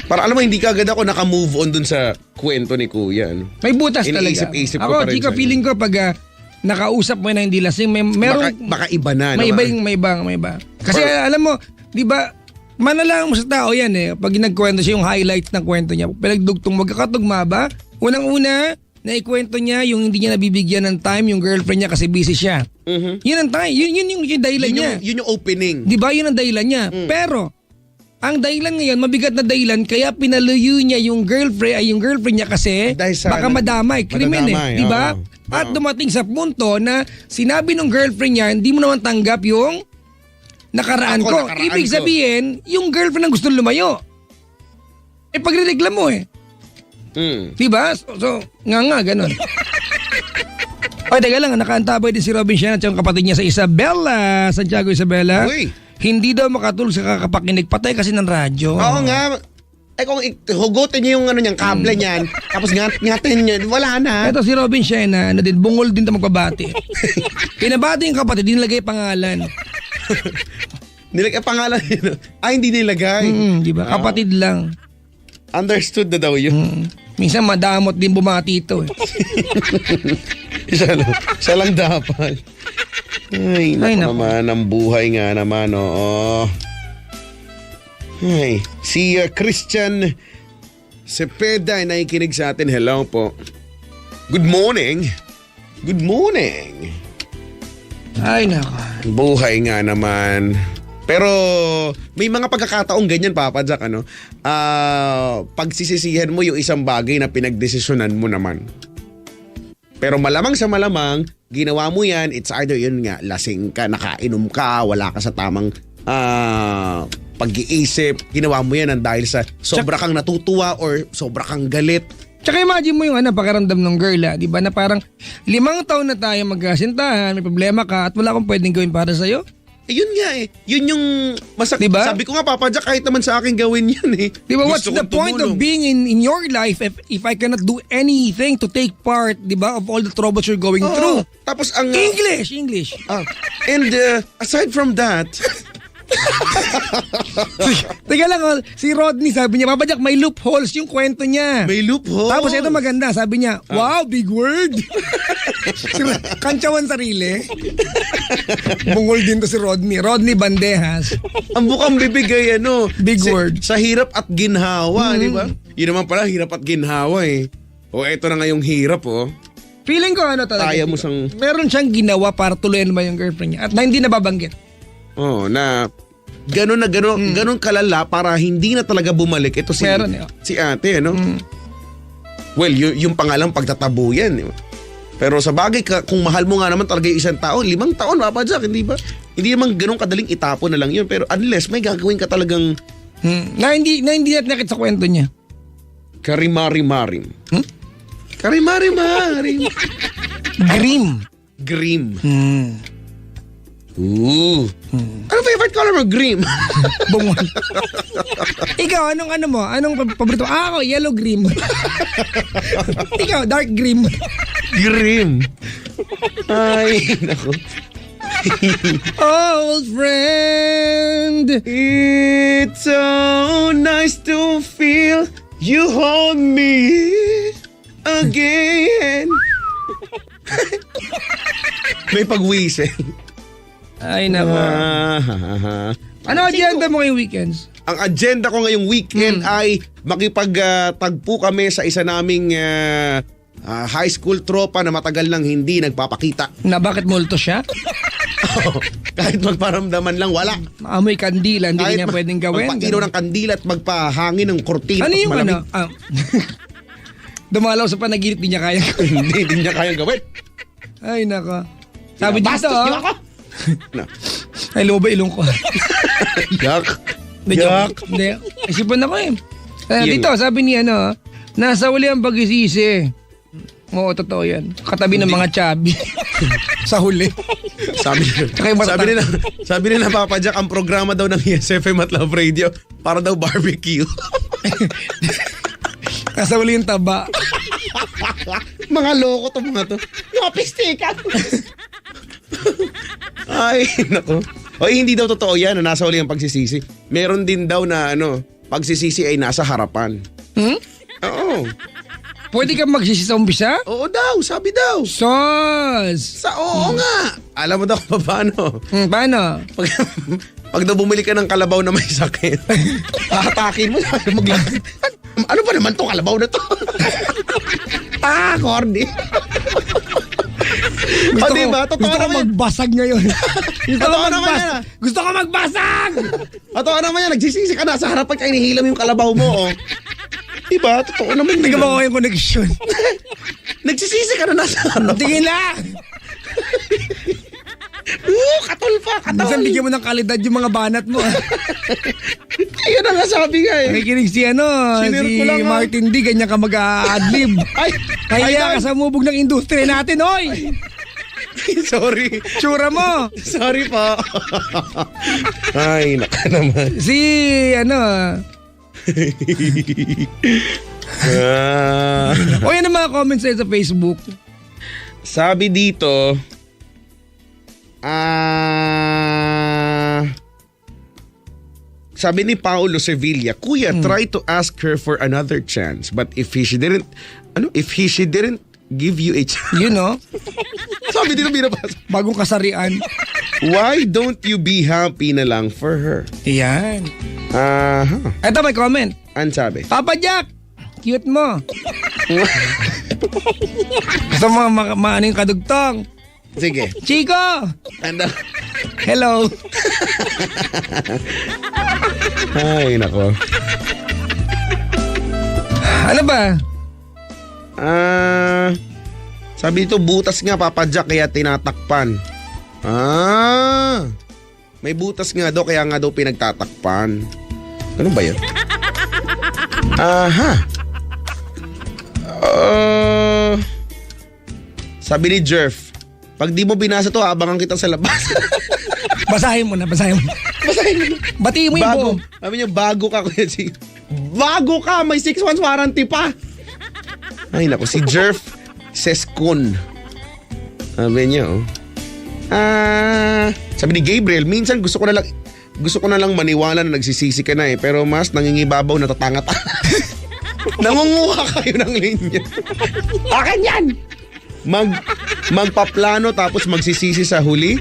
Para alam mo, hindi ka agad ako naka-move on dun sa kwento ni Kuya. Ano? May butas talaga. Iniisip-isip ko Ako, pa rin Chico, sa'yo. feeling ko pag nakausap mo na hindi lasing, meron, Baka iba na. may no? iba. Kasi alam mo, di ba, manalang mo sa tao yan eh. Pag nagkwento siya yung highlights ng kwento niya, pinagdugtong magkakatugma ba? Unang-una, naikwento niya yung hindi niya nabibigyan ng time yung girlfriend niya kasi busy siya. Yun ang time. Yun yung dahilan niya. Yun yung opening. Di ba yun ang dahilan niya? Pero, ang dahilan ngayon, mabigat na dahilan, kaya pinaluyo niya yung girlfriend niya kasi Dahil sa baka madamay. Krimen madadamay, di ba? oo. At dumating sa punto na sinabi ng girlfriend niya, hindi mo naman tanggap yung nakaraan ko. Nakaraan Ibig ko. sabihin, yung girlfriend ang gusto lumayo. Eh, pagre-reglam mo eh. Di ba? So ganun. Oy, teka lang, nakaantabay din si Robin Siena at yung kapatid niya sa Isabela, Santiago Isabela. Uy. Hindi daw makatulog sa kakapakinig, patay kasi ng radyo. Oo nga. Eh kung hugutin niyo yung ano niyang kable niyan, tapos ngatin niyo, wala na. Ito si Robin Siena, bungol din ito magpabati. Pinabati yung kapatid, di nilagay pangalan. Nilagay pangalan niyo. Hindi nilagay. Di ba? Kapatid lang. Understood na daw yun. Minsan madamot din bumati ito eh. Siya lang dapat. Ay, naku naman, ang buhay nga naman, oo. Ay, si Christian Cepeda ay nakikinig sa atin. Hello po. Good morning. Good morning. Ay, nako. Buhay nga naman. Pero may mga pagkakataong ganyan, Papa Jack, ano? Pagsisisihan mo yung isang bagay na pinagdesisyonan mo naman. Pero malamang sa malamang, ginawa mo yan, it's either yun nga, lasing ka, nakainom ka, wala ka sa tamang pag-iisip. Ginawa mo yan dahil sa sobra kang natutuwa or sobra kang galit. Tsaka imagine mo yung pakiramdam ng girl di ba na parang 5 taon na tayo magkasintahan, may problema ka at wala akong pwedeng gawin para sa'yo. Yun nga eh. Yun yung Diba? Sabi ko nga, Papa Jack, kahit naman sa akin gawin yan eh. Di ba, what's Gusto the kong point tumulong. of being in your life if I cannot do anything to take part, di ba, of all the troubles you're going Oo. through? Tapos ang... English! and aside from that... Teka lang, si Rodney sabi niya, Papa Jack, may loopholes yung kwento niya. May loophole. Tapos ito maganda, sabi niya, wow, big word. Kantsawan sarili. Bungol din to si Rodney. Rodney Bandejas. Ang bukang bibigay, Big word. Sa hirap at ginhawa, di ba? Yun naman pala, hirap at ginhawa eh. O eto na nga yung hirap, Feeling ko talaga. Kaya mo siyang... Meron siyang ginawa para tuloyan mo yung girlfriend niya at na hindi nababanggit. Na ganun kalala para hindi na talaga bumalik. Ito si Meron si ate, Well, yung pangalang pagtatabo yan. Pero sa bagay, kung mahal mo nga naman talaga yung isang tao, 5 taon, Papa Jack, hindi ba? Hindi naman ganun kadaling itapon na lang yun. Pero unless may gagawin ka talagang Na hindi natin nakita sa kwento niya. karimari-marim. Karimari-marim. Grim. Grim. Ooh. Ano favorite color mo? Grim. Bungol. Ikaw, anong paborito mo? Ako, yellow grim. Ikaw, dark grim. Grim. Ay, nako. Old friend. It's so nice to feel you hold me again. May pag-whistle. Ay, nako. Ano agenda mo ngayong weekends? Ang agenda ko ngayong weekend ay makipagtagpo kami sa isa naming high school tropa na matagal nang hindi nagpapakita. Na bakit multo siya? Kahit magparamdaman lang, wala. Maamoy kandila, hindi niya pwedeng gawin. Magpailaw ng kandila at magpahangin ng kortina. Ano yung malamig. Dumalaw sa panaginip, di niya kaya. Hindi niya kayang gawin. Ay, nako. Sabi dito, Bastos niyo ako. No. ay, loba ilong ko. Yak. Hindi, joke. Hindi. Isipan ako eh. Yun. Dito, sabi ni nasa uli ang pagsisisi. Oo, totoo yan. Katabi ng mga chubby. Sa huli. Sabi nila Papa Jack, ang programa daw ng ESFM at Love Radio para daw barbecue. Nasa huli yung taba. Mga loko to mga to. Mga pistikan. Ay, nako. Oy, hindi daw totoo yan na nasa huli ang pagsisisi. Meron din daw na pagsisisi ay nasa harapan. Oo. Pwede ka magsisi sa umpisa? Oo daw, sabi daw. Sos! Oo nga. Alam mo daw kung paano. Paano? Pag daw bumili ka ng kalabaw na may sakit, hatakin mo. Ano ba naman to kalabaw na to? Corny. Gusto diba? ko magbasag ngayon. Gusto ko magbasag! Totoo naman yan. Nagsisisi ka na sa harapan ka, inihilam yung kalabaw mo. Diba? Totoo naman. Hindi ka makuha yung connection. Nagsisisi ka na nasa harapan. Tingin lang! Katol pa, katol. Minsan bigyan mo ng kalidad yung mga banat mo. Ayun ang sabi nga eh. Nakikinig si Sinir ko lang, Martin D, ganyan ka mag-a-adlib. Kaya ka sa mubog ng industriya natin, oy! Sorry. Tsura mo! Sorry po. Ay, naka naman. Si, o yan ang mga comments sa Facebook. Sabi dito, sabi ni Paulo Sevilla, Kuya, try to ask her for another chance. But if she didn't give you a chance. You know? Sabi dito binabasa. Bagong kasarian. Why don't you be happy na lang for her? Yan. Aha. Ito may comment. An sabi? Papa Jack, cute mo. Gusto mo maano yung kadugtong? Sige. Chico! Ano? Hello. Ay, nako. Ano ba? Sabi dito, butas nga Papa Jack kaya tinatakpan. May butas nga daw kaya nga daw pinagtatakpan. Ano ba yun? Aha. Sabi ni Jerf, pag di mo binasa to, abangan kita sa labas. Basahin mo na. Basahin mo. Batiin mo yung Bago. buong. Sabi niya, bago ka. Bago ka, may 6 months warranty pa. Ay naku, si Jerf Seskun. Sabi niya, sabi ni Gabriel, minsan gusto ko na lang maniwala na nagsisisi ka na pero mas nangingibabaw na tatangat. Nangunguha kayo ng linya. Akin yan! Magpaplano tapos magsisisi sa huli?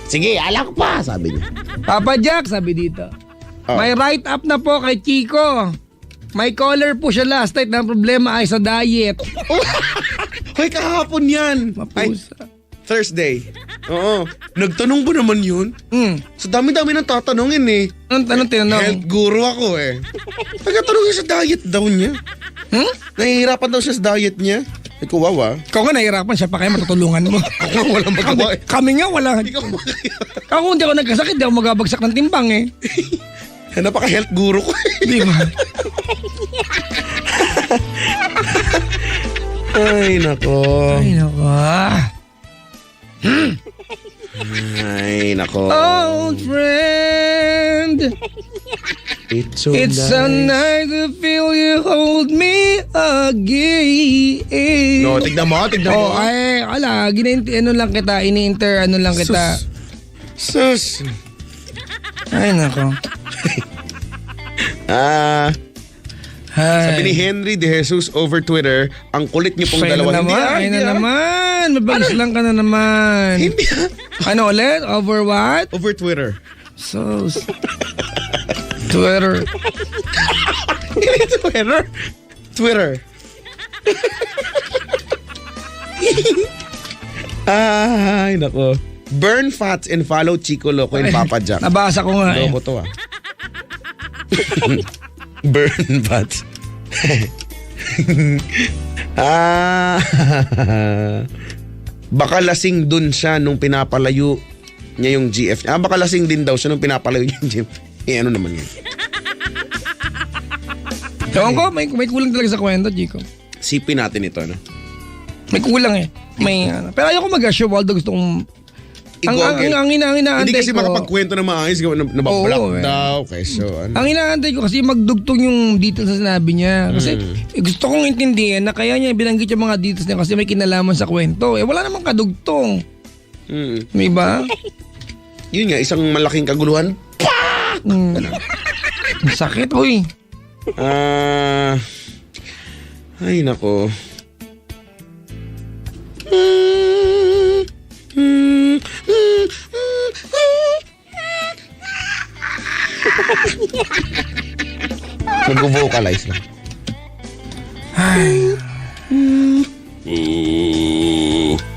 Sige, alak pa, sabi niya. Papa Jack, sabi dito. May write-up na po kay Chico. May caller po siya last night na problema ay sa diet. Hoy, kahapon yan. Mapusa. Thursday. Oo. Nagtanong ba naman yun? Sa dami-dami nang tatanungin eh. Anong tinanong? Health guru ako eh. Nagtatanungin sa diet daw niya. Nahihirapan daw siya sa diet niya. Kuwawa. Ikaw nga nahihirapan siya pa kaya matutulungan mo. Ako nga walang magawa eh. Kami nga wala. Ikaw makaya. Ako hindi ako nagkasakit, hindi ako magabagsak ng timbang eh. Napaka-health guru ko eh. Di ba? Ay, nako. Ay, nako. Ay, nako. Old friend. It's so It's so nice to feel you hold me again. No, tignan mo. Oh, ay, ano lang kita, ano lang kita. Sus. Ay, nako. Sabi ni Henry De Jesus over Twitter, ang kulit niyo pong dalawa. Ayun na naman. Mabagis lang ka na naman. Hindi Ano ulit? Over what? Over Twitter. So, Twitter. Twitter. Ay, nako. Burn fats and follow Chico Loco and Papa Jack. Nabasa ko nga. Loko to Burn fats. Baka lasing dun siya nung pinapalayo niya yung GF. Baka lasing din daw siya nung pinapalayo niya yung GF. Ano naman yun? Ewan ko, may kulang talaga sa kwento, Chico. Sipin natin ito, no? May kulang eh. Pero ayoko mag-assume, although gusto kong... Ang inaantay ko... Hindi kasi makapagkwento ng maayos, nabablock Oo, daw. Okay, so ano? Ang inaantay ko kasi magdugtong yung details na sinabi niya. Kasi gusto kong intindihan na kaya niya binanggit yung mga details niya kasi may kinalaman sa kwento. Wala namang kadugtong. May ba? Yun nga, isang malaking kaguluhan. Sakit, uy. Ay, nako. Nag-vocalize na.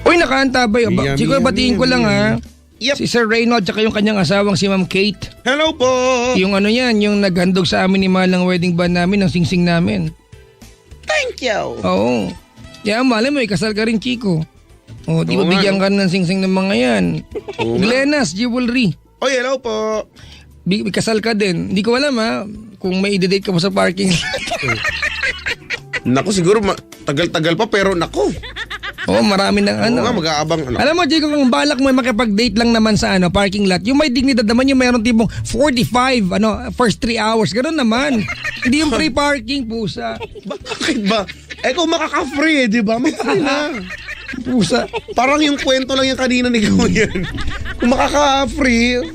Uy, nakaantabay. Yummy, Chico, batiin ko lang ha. Yep. Si Sir Reynold tsaka yung kanyang asawang si Ma'am Kate. Hello po! Yung ano yan, yung naghandog sa amin ni Mahal ng wedding band namin, ng singsing namin. Thank you! Oo. Yan, malay mo, ikasal ka rin, Chico. O, di ba Oo nga, bigyan ka ng singsing ng mga yan? Oo nga. Glenas Jewelry. Oy, hello po! Ikasal ka din. Hindi ko alam ha, kung may i-date ka mo sa parking. Naku, siguro tagal-tagal pa pero naku. Oo, marami ng ano. Oo nga, mag-aabang ano. Alam mo, Chico, kung balak mo makipag-date lang naman sa parking lot, yung may dignidad naman yung mayroong tipong 45, first 3 hours, gano'n naman. Hindi yung free parking, pusa. Bakit ba? Kung makaka-free di ba? Mag-free na. Pusa. Parang yung kwento lang yung kanina ni Kuyan. Kung makaka-free,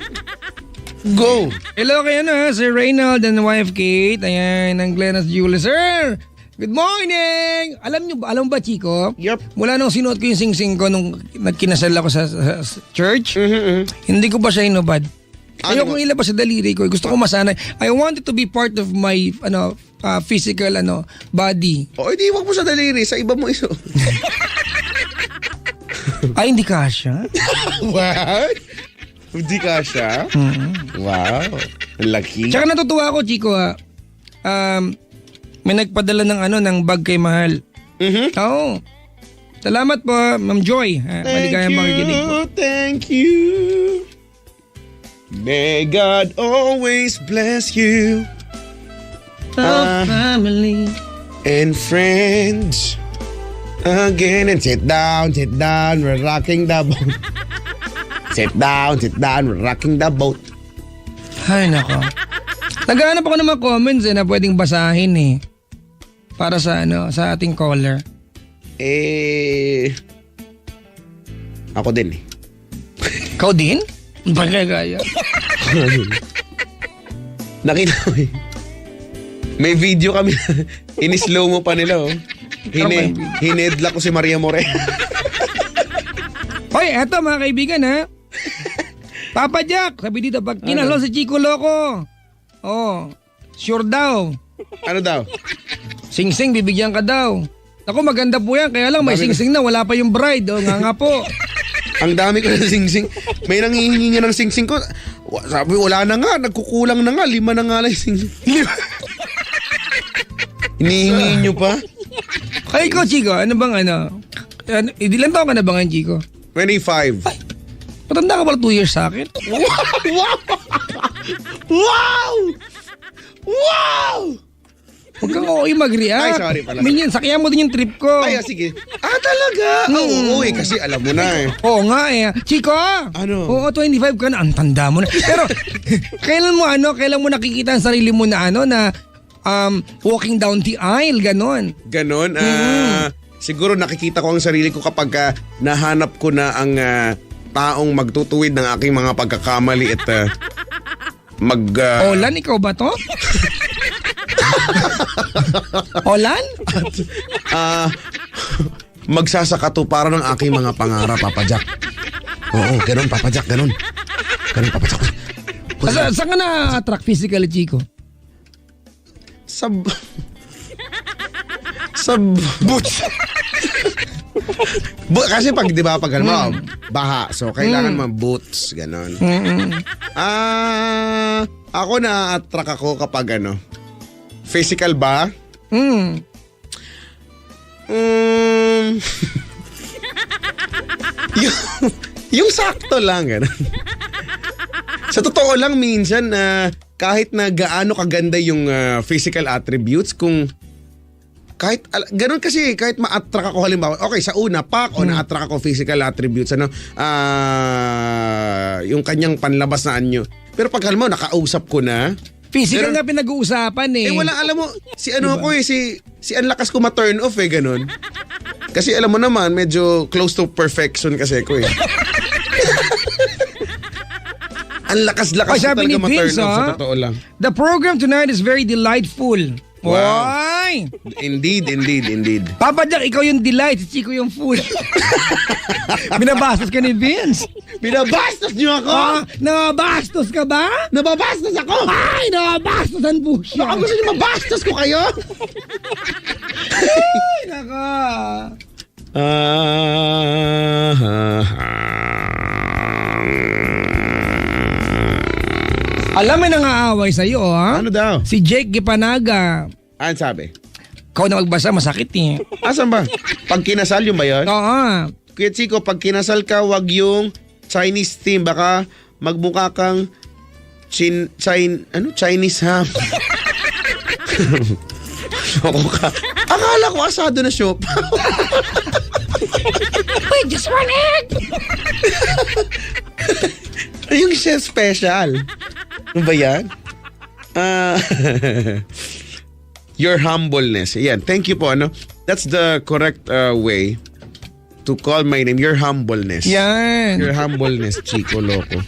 go. Hello kayo Sir Reynold and wife Kate. Ayan, ng Glenas Jewelry. Sir, good morning! Alam mo ba, Chico? Yup. Mula nung sinuot ko yung singsing ko nung nagkinasal ako sa church, hindi ko pa siya inubad. Ayoko kong ilabas sa daliri ko. Gusto ko masanay. I want it to be part of my physical body. O, edi wag mo sa daliri. Sa iba mo iso. Ay, hindi kasha. What? Hindi ka siya? Wow. Ang laki. Tsaka natutuwa ako, Chico may nagpadala ng bag kay Mahal. Oo. Salamat po, Ma'am Joy. Maligayang makikinig po. Thank you. May God always bless you. Family. And friends. Again and sit down, we're rocking the boat. Sit down, we're rocking the boat. Ay, nako. Naghahanap ako ng mga comments na pwedeng basahin para sa sa ating caller. Ako din Ikaw din? Bagay-gaya. Nakita mo may video kami. In-slow mo pa nila Hinedla ko si Maria More. Hoy, eto mga kaibigan Papa Jack, sabi dito, pag kinalo si Chico Loco, sure daw. Ano daw? Sing-sing, bibigyan ka daw. Ako, maganda po yan, kaya lang may sing-sing na, wala pa yung bride. Nga po. Ang dami ko na sing-sing. May nangihingi niya ng sing-sing ko. Sabi, wala na nga, nagkukulang na nga, 5 na nga lang sing-sing. Hinihingi niyo pa? Ay, ikaw, Chico, ano bang ilan taon ka na ba ngayon, Chico? 25. Matanda ka pala 2 years sa akin. Wow! Wow! Wow! Huwag kang okay mag-react. Ay, sorry pala. Minyan, sakyan mo din yung trip ko. Ay, sige. Talaga? Oo, kasi alam mo na eh. Oo nga eh. Chico! Ano? Oo, 25 ka na. Ang tanda mo na. Pero, kailan mo nakikita ang sarili mo na walking down the aisle, ganon? Ganon? Siguro nakikita ko ang sarili ko kapag nahanap ko na ang taong magtutuwid ng aking mga pagkakamali at Olan, ikaw ba to? Olan? magsasakatuparan ng aking mga pangarap, Papa Jack. Oo, ganun, Papa Jack, ganun. Ganun, Papa Jack. Saan ka na-attract physically, Chico? Sa boots. Kasi pag, di ba, pag baha, so kailangan mo boots, ganon. Ako na-attract ako kapag physical ba? yung sakto lang, gano'n. Sa totoo lang, minsan, kahit na gaano kaganda yung physical attributes, kung kahit, gano'n kasi, kahit ma-attract ako halimbawa, okay, sa una, na-attract ako physical attributes, yung kanyang panlabas na anyo. Pero pag halimbawa, nakausap ko na, physical nga pinag-uusapan eh. wala, alam mo, si ang lakas ko ma-turn off gano'n. Kasi alam mo naman, medyo close to perfection kasi ko eh. Ang lakas-lakas ko sabi talaga ni Vince, ma-turn off sa totoo lang. The program tonight is very delightful. Wow. Why? Indeed. Papa Jack, ikaw yung delight, si Chico yung fool. Binabastos ka ni Vince. Binabastos niyo ako? Nabastos ka ba? Nababastos ako? Ay, nabastosan po siya. Baka gusto niyo mabastos ko kayo? Ay, naka. Alam mo nang-aaway sa'yo, ha? Ano daw? Si Jake Gipanaga. Ano sabi? Ikaw na magbasa, masakit eh. Asan ba? Pag kinasal yung ba yun? Oo. Kuya Chico, pag kinasal ka, wag yung Chinese theme. Baka magmukha kang Chinese ham. Loko ka. Akala ko asado na shop. Wait, just one egg! Yung chef special. Ano ba yan? Your humbleness. Yan, thank you po. That's the correct way to call my name. Your humbleness. Yan. Your humbleness, Chico Loco.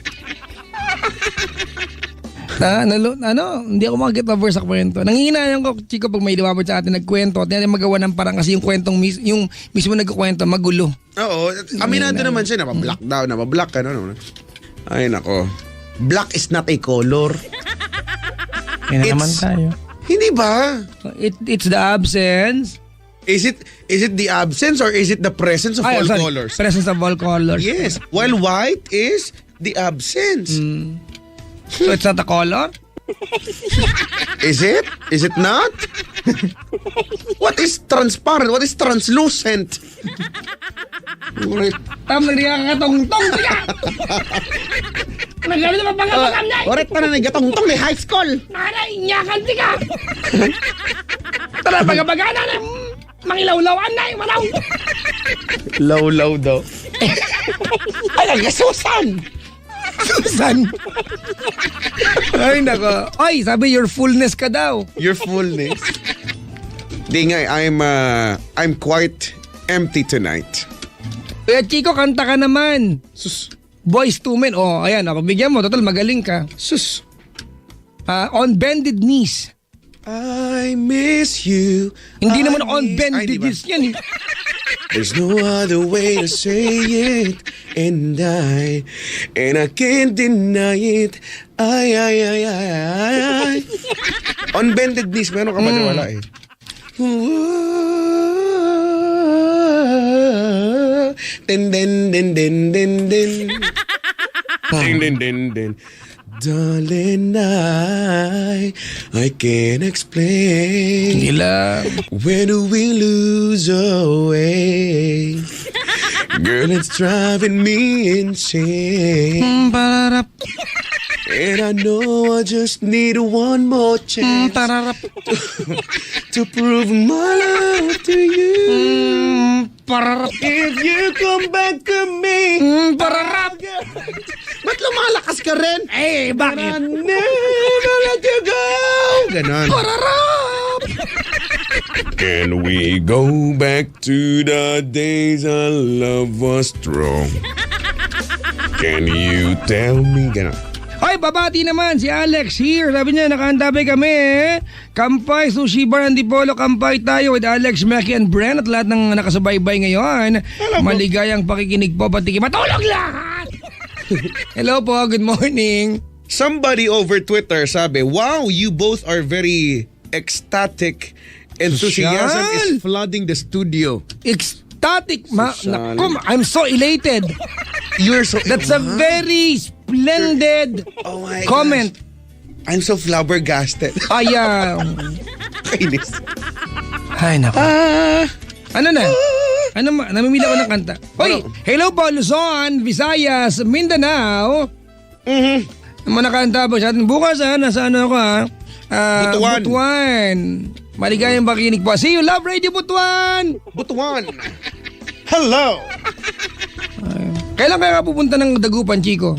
Hindi ako makakit over sa kwento. Nanginayang ko, Chico, pag may lumabot sa atin nagkwento at natin magawa ng parang kasi yung kwentong yung mismo nagkukwento, magulo. Oo. Aminado naman siya. Nabablock daw. Nabablock ka. Ay, nako. Black is not a color. Yan naman tayo. Hindi ba? It's the absence. Is it the absence or is it the presence of all colors? Presence of all colors. Yes. While white is the absence. So it's not a color? Is it? Is it not? What is transparent? What is translucent? Tam, nagriya ka tong-tong. Nagano na mapangapagam na. Oret pa na nagatong-tong ni high school. Nanay, inyakan ka. Tara, pagabagana na. Mangilaw-lawan na yung malaw. Law daw. Ay, nagasusan. Susan. Ay, nako. Ay, sabi your fullness ka daw. Your fullness. Di nga, I'm quite empty tonight. Kuya Chico, kanta ka naman. Sus. Boys to Men. Oh, ayan, bigyan mo. Total, magaling ka. Sus. On bended knees. I miss you. Hindi naman on bended knees yan. There's no other way to say it. And I can't deny it. Ay. On bended knees, meron ka ba wala eh? Den. Den. Darling, I can't explain. Gila. When do we lose our way? Girl, it's driving me insane. And I know I just need one more chance Pararap. to prove my love to you. Pararap. If you come back to me, Pararap. ba't lumalakas ka rin? Eh, I bakit? never let you go. Ganon. Pararap. Can we go back to the days our love was strong? Can you tell me? Ganon. Ay, babati naman si Alex here. Sabi niya, nakaantabay kami. Kampay, Sushi Bar, Antipolo. Kampay tayo with Alex, Maki, and Bren at lahat ng nakasubaybay ngayon. Maligayang pakikinig po, pati matulog lahat! Hello po, good morning. Somebody over Twitter sabi, wow, you both are very ecstatic. Enthusiasm Sosyal. is flooding the studio. Ecstatic. Sosyal. Naku, I'm so elated. You're so... That's a very splendid Oh my comment. gosh. I'm so flabbergasted. Ay, Kainis. ay, naku. Ano na? Namimili ako ng kanta. Hoy, hello po Luzon, Visayas, Mindanao. Naman nakanta ba siya? Bukas nasa ano ako Butuan. Butuan. Maligayang pakinig po. See you, Love Radio Butuan. Butuan. Hello. Kailan kaya ka pupunta ng Dagupan, Chico?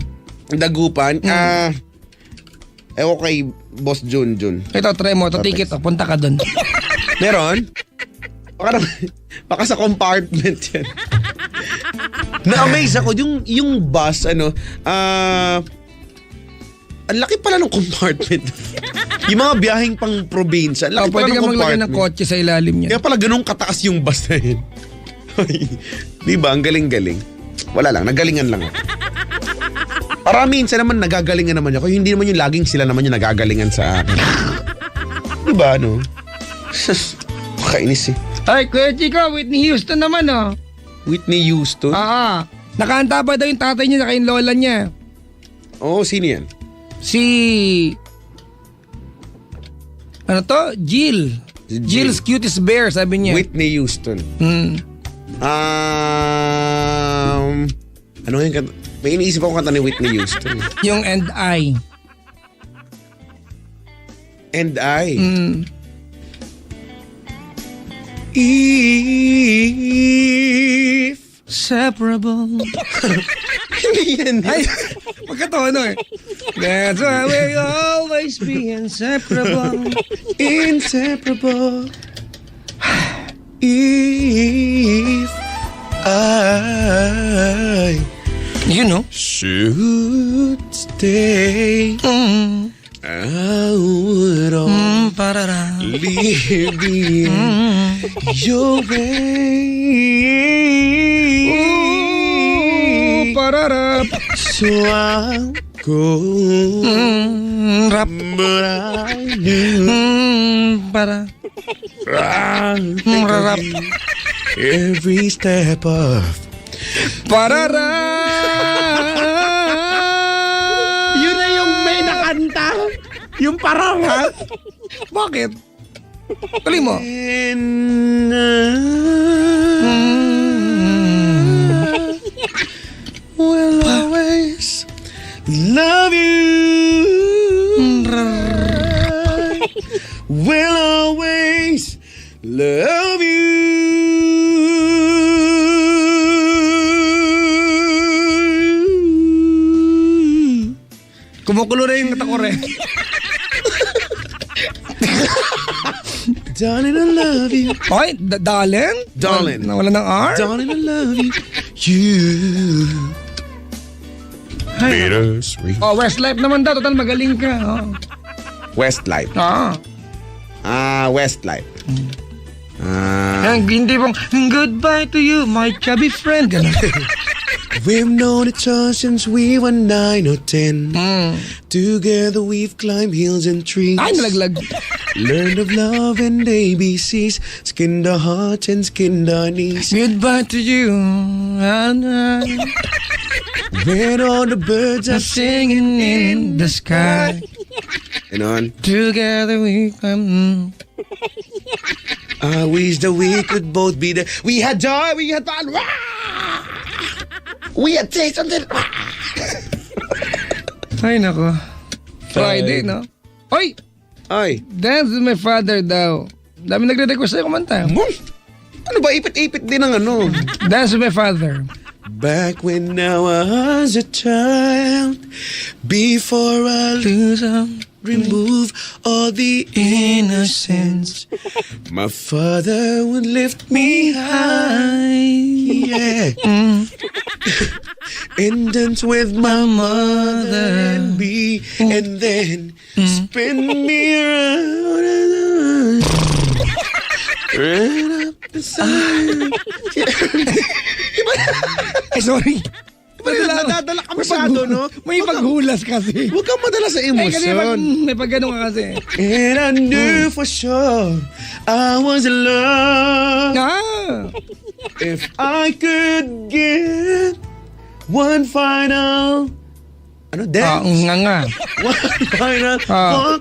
Dagupan. Ewan kay Boss Jun. Ito, try mo. Ito, ticket. Punta ka dun. Meron? Baka sa compartment yan. Na-amaze ako. Yung bus, ang laki pala ng compartment. Yung mga biyaheng pang probinsya, ang laki pala Pwede ng ka maglagay compartment. ng kotse sa ilalim niya. Kaya pala ganun kataas yung bus na yun. Diba? Ang galing-galing. Wala lang. Nagalingan lang ako. Para minsan naman nagagalingan naman ako. Hindi naman yung laging sila naman yung nagagalingan sa akin. Diba, no? Kainis eh. Ay, Kuya Chico, Whitney Houston naman, oh. Whitney Houston? Nakanta pa daw yung tatay niya saka yung lola niya. Oo, sino yan? Si... Ano to? Jill. Si Jill. Jill's Cutest Bear, sabi niya. Whitney Houston. Ano yung kanta? May iniisip ako kanta ni Whitney Houston. Yung And I. And I. If Separable. Hindi yan. Ay, magkatono eh. That's why we'll always be inseparable. Inseparable. If I You know? should stay, I would Parara. only be your way. Pararap. So I'll go, Rap. but I knew Para. I'll think Rarap. of you every step of. Pararap. Yun na yung may nakanta. Yung pararap. Bakit? Tuloy mo. And I will always love you. Will always love you. Kumukulo na yung takore. Darling, I love you. Okay, darling? Darling. Nawala ng R? Darling, I love you. You. Bittersweet. Oh, Westlife naman daw. Total magaling ka. Oh. Westlife. Westlife. Ang hindi pong, goodbye to you, my chubby friend. Ganun. We've known each other since we were 9 or 10. Together we've climbed hills and trees. Ay, nalaglag. Learned of love and ABCs. Skinned our hearts and skinned our knees. Goodbye to you. When all the birds are Singing in the sky. Ganon. Together we come. I wish that we could both be there. We had joy, we had fun. We had taste of it. Ay, nako. Friday, no? Oy! Ay. Dance with my father daw. Dami nagre-request sa'yo kumanta. Ano ba? Ipit-ipit din ang ano. Dance with my father. Back when I was a child, before I lose remove all the innocence, my father would lift me high, yeah, and dance with my mother and me, and then spin me around, right up the side. Ay, sorry. Nadadala ka masyado, no? May paghulas kasi. Huwag kang madala sa Eh, kasi emosyon. may pag ka kasi. And I knew for sure I was in love. Ah! If I could get one final, dance? Nga. One final Ah.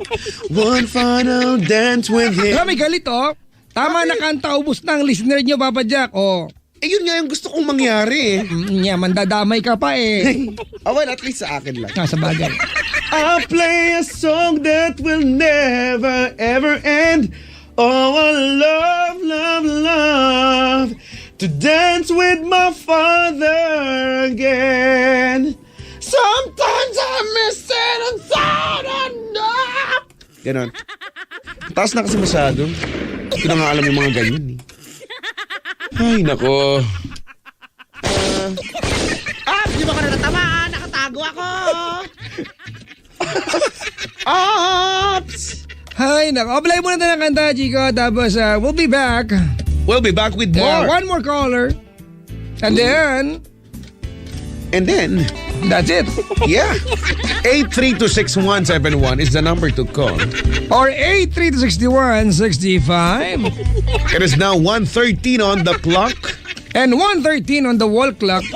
one final dance with him. Alam, may galit, oh. Tama na kanta, ubus na ang listener nyo, Papa Jack. Oh. Yun nga yung gusto kong mangyari. Nya, mandadamay ka pa eh. Well, at least sa akin lang. Sa bagay. I'll play a song that will never ever end. Oh, I love, love, love to dance with my father again. Sometimes I miss it and thought enough. Ganon. Taas na kasi masyado. Hindi ko na nga alam yung mga ganyan eh. Ay, nako. Di ba ka natatamaan? Nakatago ako! Ops! Hay, nako. Play muna tayo ng kanta, Chico. Tapos, we'll be back. We'll be back with more. One more caller. And then, that's it. Yeah. 8326171 is the number to call. Or 8326165. It is now 1:13 on the clock. And 1:13 on the wall clock.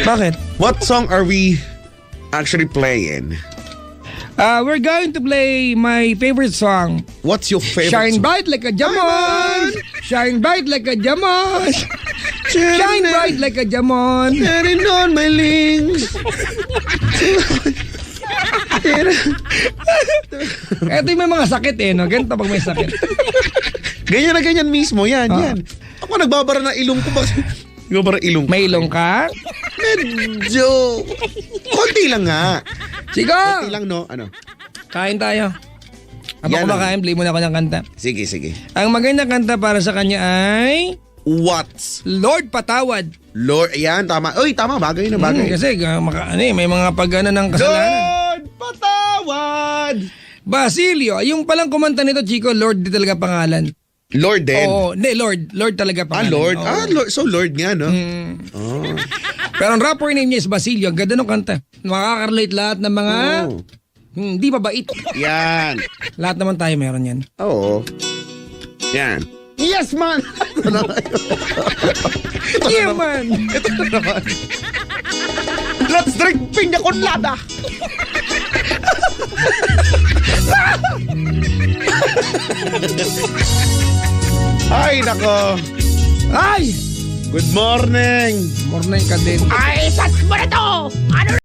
Bakit? What song are we actually playing? We're going to play my favorite song. What's your favorite Shine song? bright like a diamond. Shine bright like a diamond. Shine bright like a diamond. Standing on my links. Ito yung may mga sakit eh, no? Ganito pag may sakit. Ganyan na ganyan mismo. Yan, yan. Ako nagbabara ng ilong ko. Nagbabara ilong ko. May ilong ka? Medyo. Konti lang nga. Chico! Konti lang, no? Ano? Kain tayo. Habang Yan kumakain, play muna ako ng kanta. Sige, sige. Ang magandang kanta para sa kanya ay What's Lord Patawad. Lord? Yan, tama. Uy, tama. Bagay na bagay. Kasi may mga pag-ano ng kasalanan. Lord, patawad! Basilio, yung palang kumanta nito, Chico, Lord di talaga pangalan. Lord din. Oo, hindi, Lord. Lord talaga pangalan. Lord. Oo. Lord. So, Lord nga, no? Oh. Pero ang rapper name niya is Basilio. Ang ganda ng kanta. Makakarelate lahat ng mga Oh. hindi mabait. Yan. Lahat naman tayo meron yan. Oo. Yan. Yes, man! Yeah, man! Let's drink piña colada! Ay, nako. Ay! Good morning. Morning ka din. Ay, sas mo na to! Ano